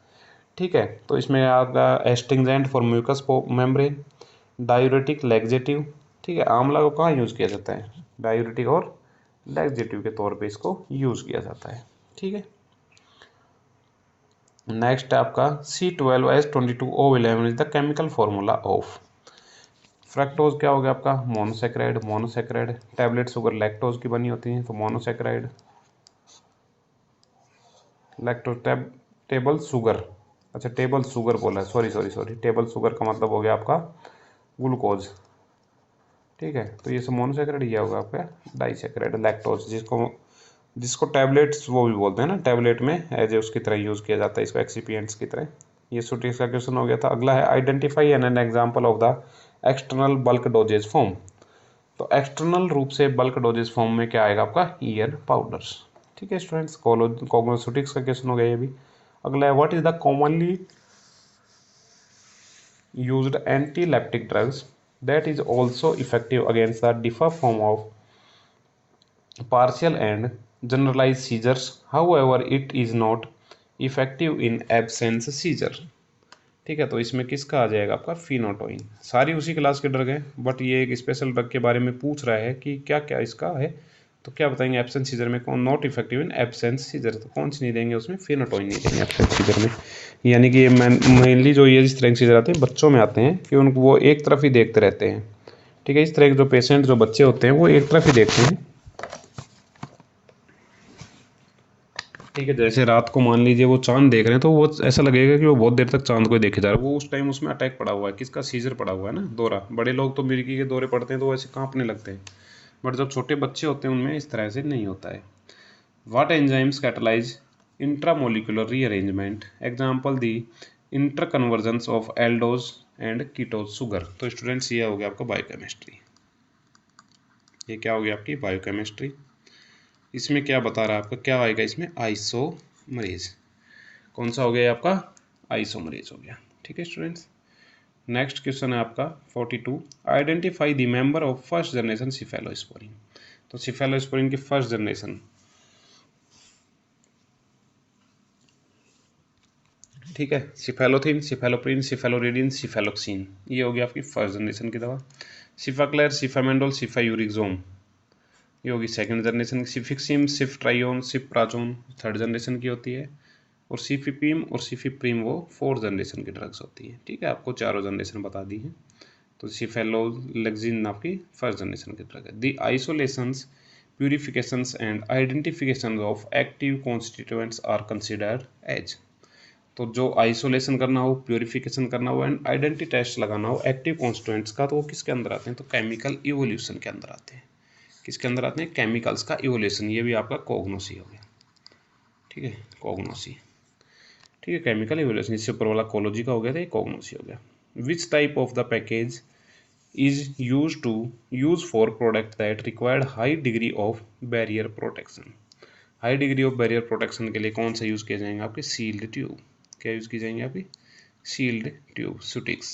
ठीक है, तो इसमें आपका astringent for mucous membrane, diuretic, laxative. ठीक है, आंवला को कहाँ यूज़ किया जाता है, डायूरेटिक और लैक्सेटिव के तौर पे इसको यूज़ किया जाता है। ठीक है, नेक्स्ट है आपका C12H22O11 is the chemical formula of fructose. क्या हो गया आपका, monosaccharide. Monosaccharide tablet sugar lactose की बनी होती है, तो मोनोसेक्राइड। लैक्टोज टेबल शुगर, अच्छा टेबल शुगर बोला है, सॉरी, टेबल शुगर का मतलब हो गया आपका ग्लूकोज। ठीक है, तो ये सब मोनोसेक्राइड, ये होगा आपका डाइसेक्राइड लैक्टोज, जिसको टैबलेट्स वो भी बोलते हैं ना, टैबलेट में एज ए उसकी तरह यूज़ किया जाता है इसको, एक्सिपिएंट्स की तरह। ये सुटीज का क्वेश्चन हो गया था। अगला है identify N example of the external bulk doses form. तो एक्सटर्नल रूप से बल्क डोजेज फॉर्म में क्या आएगा आपका, ईयर पाउडर्स। ठीक है स्टूडेंट्स, कॉग्नोसिटिक्स का क्वेश्चन हो गया ये भी। अगला है what is the commonly used एंटीलेप्टिक drugs that is also effective against the differ form of partial and generalized seizures, however it is not effective in absence seizure। ठीक है, तो इसमें किसका आ जाएगा आपका, फिनोटोइन। सारी उसी क्लास के ड्रग हैं, बट ये एक स्पेशल ड्रग के बारे में पूछ रहा है कि क्या क्या इसका है, तो क्या बताएंगे, एब्सेंस सीजर में कौन, not effective in absence seizure, तो कौन सी नहीं देंगे उसमें, फिनोटोइन नहीं देंगे एब्सेंस सीजर में। यानी कि ये मेनली जो ये इस तरह के सीजर आते हैं बच्चों में आते हैं कि उनको वो एक तरफ ही देखते रहते हैं। ठीक है, इस तरह के जो पेशेंट जो बच्चे होते हैं वो एक तरफ ही देखते हैं। ठीक है, जैसे रात को मान लीजिए वो चांद देख रहे हैं, तो वो ऐसा लगेगा कि वो बहुत देर तक चांद को ही देखे जा रहा है, वो उस टाइम उसमें अटैक पड़ा हुआ है, किसका, सीजर पड़ा हुआ है ना, दौरा। बड़े लोग तो मिर्गी के दौरे पड़ते हैं तो वैसे कांपने लगते हैं, बट जब छोटे बच्चे होते हैं उनमें इस तरह से नहीं होता है। What enzymes catalyse intramolecular rearrangement, example the interconversions of aldose and ketose sugar. तो स्टूडेंट्स ये हो गया आपका बायोकेमिस्ट्री, ये क्या हो गया आपकी बायोकेमिस्ट्री। इसमें क्या बता रहा है आपका, क्या आएगा इसमें, आइसोमरेज। कौन सा हो गया आपका, आइसोमरेज हो गया। ठीक है स्टूडेंट्स, नेक्स्ट क्वेश्चन है आपका 42, identify the member of first generation cephalosporin. तो सिफेलोस्पोरिन की फर्स्ट जनरेशन, ठीक है, सिफेलोथिन, सिफेलोप्रिन, सिफेलोरिडिन, सिफेलोक्सिन, ये हो गया आपकी फर्स्ट जनरेशन की दवा। सिफाक्लेर, सिफामेंडोल, सिफायूरिक्सोम, ये होगी सेकंड जनरेशन। सिफिक्सिम, सिफ्ट्राइयोन, सिप्राजोन थर्ड जनरेशन की होती है, और सीफीपीम और सीफीप्रीम वो फोर्थ जनरेशन की ड्रग्स होती है। ठीक है, आपको चारों जनरेशन बता दी है। तो सिफेलोलेक्सिन आपकी फर्स्ट जनरेशन की ड्रग है। The isolations, purifications and identification of active constituents are considered as. तो जो आइसोलेशन करना हो, प्यूरिफिकेशन करना हो एंड आइडेंटिटी टेस्ट लगाना हो एक्टिव कॉन्स्टिट्यूएंट्स का, तो वो किसके अंदर आते हैं, तो केमिकल इवोल्यूशन के अंदर आते हैं। किसके अंदर आते हैं, केमिकल्स का इवोल्यूशन। ये भी आपका कॉग्नोसी हो गया। ठीक है, कॉग्नोसी। ठीक है, केमिकल इवोल्यूशन, इससे ऊपर वाला कोलॉजी का हो गया था, ये कॉग्नोसी हो गया। विच type of the package is use for product that required high degree of barrier protection. High degree of barrier protection के लिए कौन सा यूज़ किया जाएंगे, आपके सील्ड ट्यूब। क्या यूज़ की जाएंगे आपकी, सील्ड ट्यूब, सुटिक्स।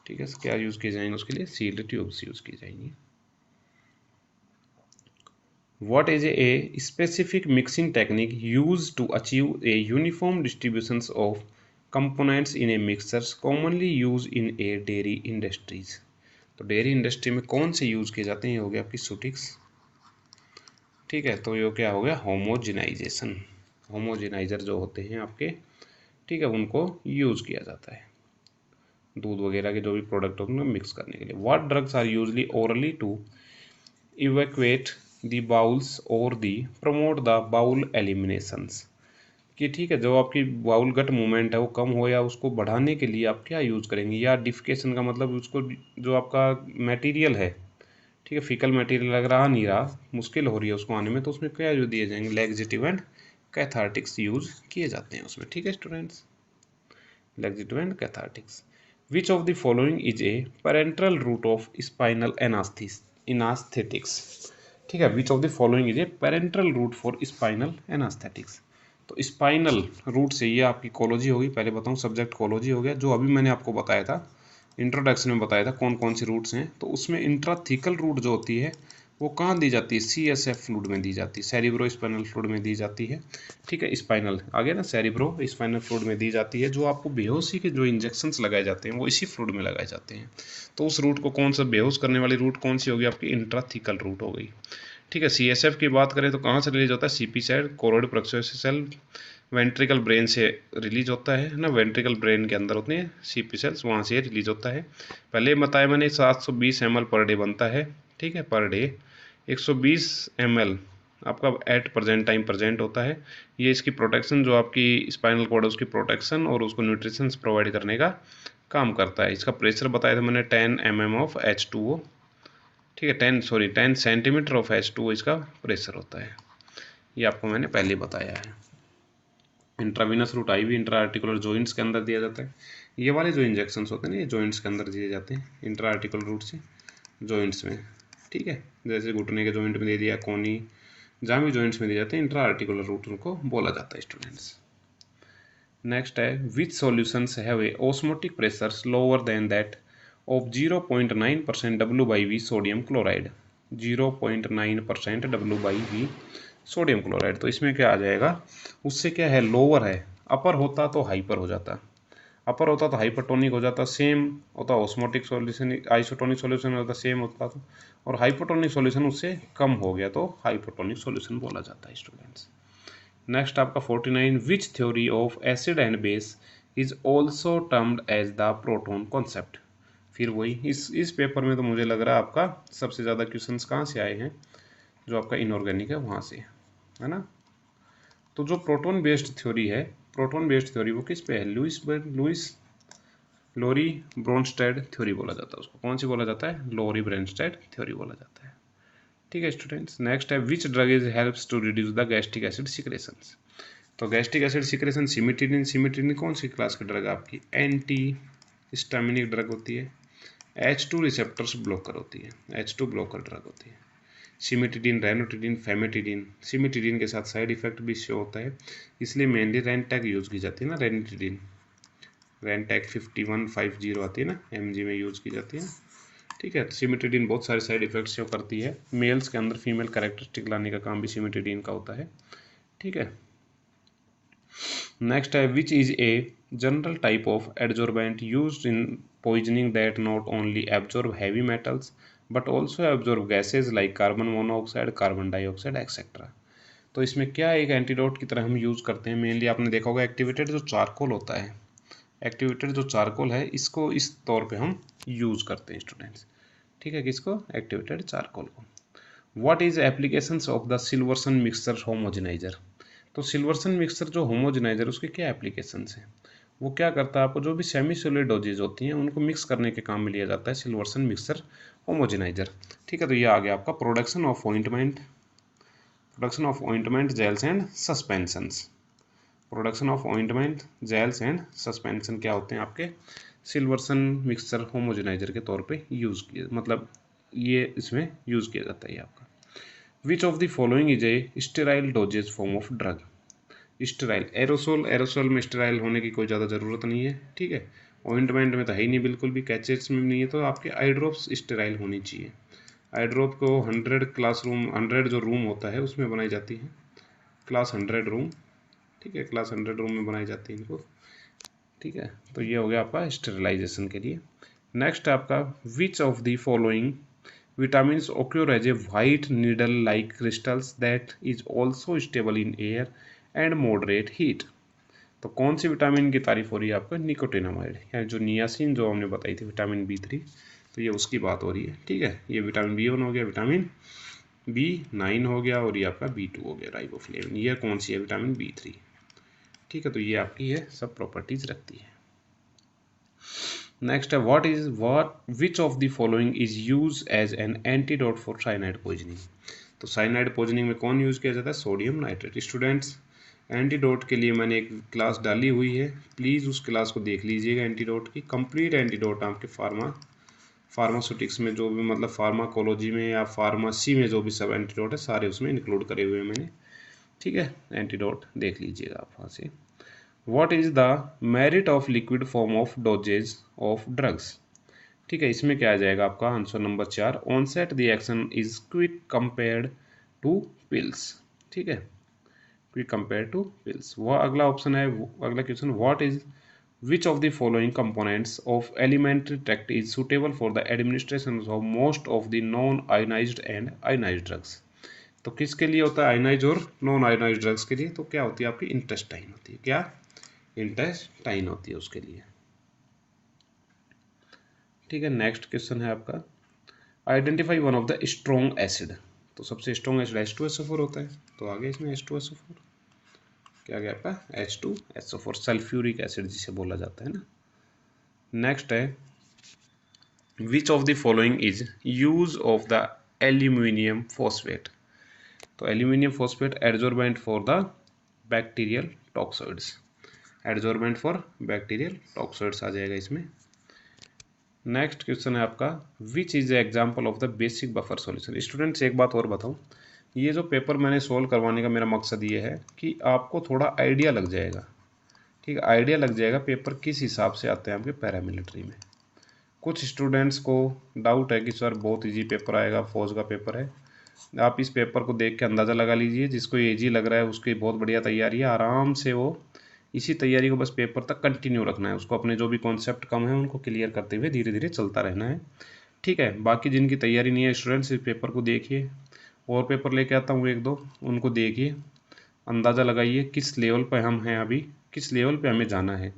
ठीक है, क्या यूज़ किए जाएंगे उसके लिए, सील्ड ट्यूब्स यूज़ की जाएंगी। What is a specific mixing technique used to achieve a uniform distribution of components in a mixture commonly used in a dairy industries। तो डेयरी इंडस्ट्री में कौन से यूज़ किए जाते हैं, ये हो गया आपकी सुटिक्स। ठीक है, तो ये क्या हो गया, होमोजेनाइजेशन। होमोजेनाइजर जो होते हैं आपके, ठीक है, उनको यूज़ किया जाता है दूध वगैरह के जो भी प्रोडक्ट होते हैं मिक्स करने के लिए। What drugs are usually orally to evacuate the bowels और the promote the bowel eliminations. कि ठीक है, जो आपकी बाउल गट मूवमेंट है वो कम हो या उसको बढ़ाने के लिए आप क्या यूज़ करेंगे, या डिफिकेशन का मतलब उसको जो आपका मटेरियल है, ठीक है, फिकल मटेरियल लग रहा नहीं रहा, मुश्किल हो रही है उसको आने में, तो उसमें क्या जो दिए जाएंगे, लैक्सेटिव एंड कैथार्टिक्स यूज किए जाते हैं उसमें। ठीक है students, laxative and cathartics. Which of the following is a parenteral route of spinal anaesthetics. ठीक है, which of the following is a parenteral route for spinal anaesthetics. तो स्पाइनल रूट से ये आपकी कोलॉजी होगी, पहले बताऊँ सब्जेक्ट कोलॉजी हो गया, जो अभी मैंने आपको बताया था इंट्रोडक्शन में बताया था कौन कौन सी रूट्स हैं। तो उसमें इंट्राथिकल रूट जो होती है वो कहाँ दी जाती है, CSF फ्लूइड में दी जाती है, सेरिब्रो स्पाइनल फ्लूइड में दी जाती है। ठीक है, स्पाइनल आ गया ना, सेरिब्रो स्पाइनल फ्लूइड में दी जाती है। जो आपको बेहोशी के जो इंजेक्शंस लगाए जाते हैं वो इसी फ्लूइड में लगाए जाते हैं। तो उस रूट को कौन सा बेहोश करने वाली रूट कौन सी होगी आपकी, इंट्राथिकल रूट हो गई। ठीक है, CSF की बात करें तो कहाँ से रिलीज होता है, CP side choroid plexus cell ventricle brain से रिलीज होता है ना, वेंट्रिकल ब्रेन के अंदर होते हैं CP सेल्स, वहाँ से रिलीज होता है। पहले बताया मैंने 720 ml पर डे बनता है। ठीक है, पर डे 120 ml आपका एट प्रेजेंट टाइम प्रेजेंट होता है। ये इसकी प्रोटेक्शन जो आपकी स्पाइनल कॉर्ड है उसकी प्रोटेक्शन और उसको न्यूट्रिशन प्रोवाइड करने का काम करता है। इसका प्रेशर बताया था मैंने 10 mm ऑफ H2O। ठीक है, 10 सेंटीमीटर ऑफ H2O इसका प्रेशर होता है। ये आपको मैंने पहले ही बताया है। Intravenous route IV intra articular joints के अंदर दिया जाता है। ये वाले जो इंजेक्शंस होते हैं ना ये जॉइंट्स के अंदर दिए जाते हैं, इंट्रा आर्टिकुलर रूट से जॉइंट्स में। ठीक है, जैसे घुटने के जॉइंट में दे दिया, कोनी, जहाँ भी जॉइंट्स में दिए जाते हैं इंट्रा आर्टिकुलर रूट उनको बोला जाता है स्टूडेंट्स। नेक्स्ट है which solutions have a osmotic pressure lower than that of 0.9% W/V sodium chloride. 0.9% W/V sodium chloride. तो इसमें क्या आ जाएगा, उससे क्या है, लोअर है, अपर होता तो हाइपर हो जाता, अपर होता तो हाइपरटोनिक हो जाता, सेम होता ऑस्मोटिक सॉल्यूशन, आइसोटोनिक सॉल्यूशन होता सेम होता तो, और हाइपोटोनिक सॉल्यूशन उससे कम हो गया तो हाइपोटोनिक सॉल्यूशन बोला जाता है स्टूडेंट्स। नेक्स्ट आपका 49 which theory of acid and base is also termed as the proton concept. फिर वही इस पेपर में तो मुझे लग रहा है आपका सबसे ज़्यादा क्वेश्चंस कहाँ से आए हैं, जो आपका इनऑर्गेनिक है वहाँ से, है ना। तो जो प्रोटोन बेस्ड थ्योरी है, प्रोटोन बेस्ड थ्योरी वो किस पे है, लुइस लोरी ब्रोनस्टेड थ्योरी बोला जाता है उसको। कौन सी बोला जाता है, लोरी ब्रोनस्टेड थ्योरी बोला जाता है। ठीक है स्टूडेंट्स, नेक्स्ट है which drug is helps to reduce the gastric acid secretions. तो gastric acid secretion cimetidine, cimetidine कौन सी क्लास की ड्रग आपकी, एंटी हिस्टामिनिक ड्रग होती है। H2 रिसेप्टर्स ब्लॉकर होती है, H2 ब्लॉकर ड्रग होती है। सिमिटिडिन, रेनोटिडिन, फेमेटिडिन, सिमिटिडिन के साथ साइड इफेक्ट भी शो होता है, इसलिए मेनली रेनटैक यूज़ की जाती है ना, रेनिटिडिन, रेनटैक 5150 आती है ना, mg में यूज़ की जाती है। ठीक है, सिमिटिडिन बहुत सारे साइड इफेक्ट शो करती है, मेल्स के अंदर फीमेल कैरेक्टरिस्टिक लाने का काम भी सिमिटिडिन का होता है। ठीक है, नेक्स्ट है which is a general type of adsorbent used in poisoning that not only absorb heavy metals but also absorb gases like carbon monoxide, carbon dioxide etcetera. तो इसमें क्या एक एंटीडोट की तरह हम यूज़ करते हैं, मेनली आपने देखा होगा एक्टिवेटेड जो चारकोल होता है, एक्टिवेटेड जो चारकोल है इसको इस तौर पे हम यूज़ करते हैं स्टूडेंट्स। ठीक है, किसको, एक्टिवेटेड चारकोल को। What is applications of the Silverson mixture homogeniser. तो सिल्वर्सन मिक्सचर जो होमोजेनाइजर उसके क्या एप्लीकेशंस हैं, वो क्या करता है, आपको जो भी सेमी सॉलिड डोजेज होती हैं उनको मिक्स करने के काम में लिया जाता है सिल्वर्सन मिक्सचर होमोजेनाइजर। ठीक है, तो ये आ गया आपका production of ointment, production of ointment gels and suspensions. Production of ointment gels and suspension क्या होते हैं आपके, सिल्वर्सन मिक्सचर होमोजेनाइजर के तौर पे यूज़ किए, मतलब ये इसमें यूज़ किया जाता है आपका। विच of the following is a sterile doses form of drug. Sterile, aerosol, aerosol में स्टेराइल होने की कोई ज़्यादा ज़रूरत नहीं है। ठीक है, ऑइंटमेंट में तो है ही नहीं बिल्कुल भी, कैचेट्स में नहीं है, तो आपके आई ड्रॉप्स स्टेराइल होनी चाहिए। आई ड्रॉप को 100 क्लासरूम, 100 जो रूम होता है उसमें बनाई जाती है, क्लास 100 रूम। ठीक है, क्लास 100 रूम में बनाई जाती है इनको। ठीक है, तो ये हो गया आपका स्टेरिलाइजेशन के लिए। नेक्स्ट आपका विच of the following vitamins occur as a white needle like crystals that is also stable in air and moderate heat। तो कौन सी विटामिन की तारीफ हो रही है आपको, निकोटिनामाइड, यानी जो नियासिन जो हमने बताई थी विटामिन B3, तो ये उसकी बात हो रही है। ठीक है, ये विटामिन B1 हो गया, विटामिन B9 हो गया, और ये आपका B2 हो गया राइबोफ्लेविन। ये कौन सी है, विटामिन B3। ठीक है, तो ये आपकी ये सब प्रॉपर्टीज रखती है। नेक्स्ट है what which of the following is use as an antidote for cyanide poisoning. तो साइनाइड पॉइजनिंग में कौन यूज किया जाता है, सोडियम नाइट्रेट। स्टूडेंट्स एंटीडोट के लिए मैंने एक क्लास डाली हुई है, प्लीज़ उस क्लास को देख लीजिएगा। एंटीडोट की कंप्लीट एंटीडोट आपके फार्मास्यूटिक्स में जो भी मतलब फार्माकोलॉजी में या फार्मेसी में जो भी सब एंटीडोट है सारे उसमें इंक्लूड करे हुए हैं मैंने। ठीक है, एंटीडोट देख लीजिएगा आप वहाँ से। What is the merit of liquid form of dosages of drugs. ठीक है, इसमें क्या आ जाएगा आपका answer number 4, onset the action is quick compared to pills. ठीक है, क्विक कंपेयर टू पिल्स। वह अगला ऑप्शन है, अगला question, what is which of the following components of alimentary tract is suitable for the administration of most of the non ionised and ionised drugs. तो किसके लिए होता है आयोनाइज और नॉन आयोनाइज ड्रग्स के लिए, तो क्या होती है आपकी इंटेस्टाइन होती है, क्या इंटेस्टाइन होती है उसके लिए। ठीक है, नेक्स्ट क्वेश्चन है आपका, identify one of the strong acid. तो सबसे स्ट्रॉन्ग एसिड H2SO4 होता है, तो आगे इसमें H2SO4 क्या गया आपका H2SO4 सल्फ्यूरिक एसिड जिसे बोला जाता है ना। नेक्स्ट है, which of the following is use of the aluminium phosphate. तो aluminium phosphate adsorbent for the bacterial toxoids, adsorbent for bacterial toxoids आ जाएगा इसमें। नेक्स्ट क्वेश्चन है आपका, which is the example of the basic buffer solution. Students एक बात और बताऊं, ये जो पेपर मैंने सोल्व करवाने का मेरा मकसद ये है कि आपको थोड़ा आइडिया लग जाएगा। ठीक है, आइडिया लग जाएगा पेपर किस हिसाब से आते हैं आपके पैरामिलिट्री में। कुछ स्टूडेंट्स को डाउट है कि सर बहुत इजी पेपर आएगा, फौज का पेपर है। आप इस पेपर को देख के अंदाज़ा लगा लीजिए, जिसको इजी लग रहा है उसकी बहुत बढ़िया तैयारी है, आराम से वो इसी तैयारी को बस पेपर तक कंटिन्यू रखना है, उसको अपने जो भी कॉन्सेप्ट कम है उनको क्लियर करते हुए धीरे धीरे चलता रहना है। ठीक है, बाकी जिनकी तैयारी नहीं है स्टूडेंट्स इस पेपर को देखिए, और पेपर लेके आता हूँ एक दो, उनको देखिए, अंदाज़ा लगाइए किस लेवल पर हम हैं अभी, किस लेवल पे हमें जाना है।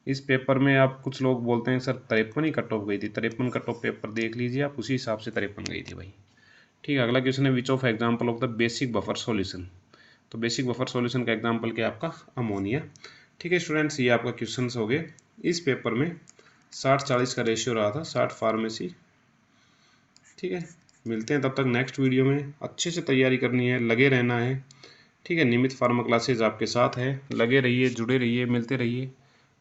इस पेपर में आप कुछ लोग बोलते हैं सर 53 ही कट ऑफ गई थी, 53 कट ऑफ पेपर देख लीजिए आप, उसी हिसाब से 53 गई थी भाई। ठीक है, अगला क्वेश्चन है, which of example of the basic buffer solution. तो बेसिक बफर सॉल्यूशन का एग्जाम्पल क्या आपका अमोनिया। ठीक है स्टूडेंट्स, ये आपका क्वेश्चन हो गए। इस पेपर में 60-40 का रेशियो रहा था, 60 फार्मेसी। ठीक है, मिलते हैं तब तक नेक्स्ट वीडियो में। अच्छे से तैयारी करनी है, लगे रहना है। ठीक है, नियमित फार्मा क्लासेज आपके साथ है, लगे रहिए, जुड़े रहिए, मिलते रहिए।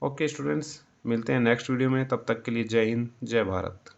ओके स्टूडेंट्स, मिलते हैं नेक्स्ट वीडियो में, तब तक के लिए जय हिंद, जय भारत।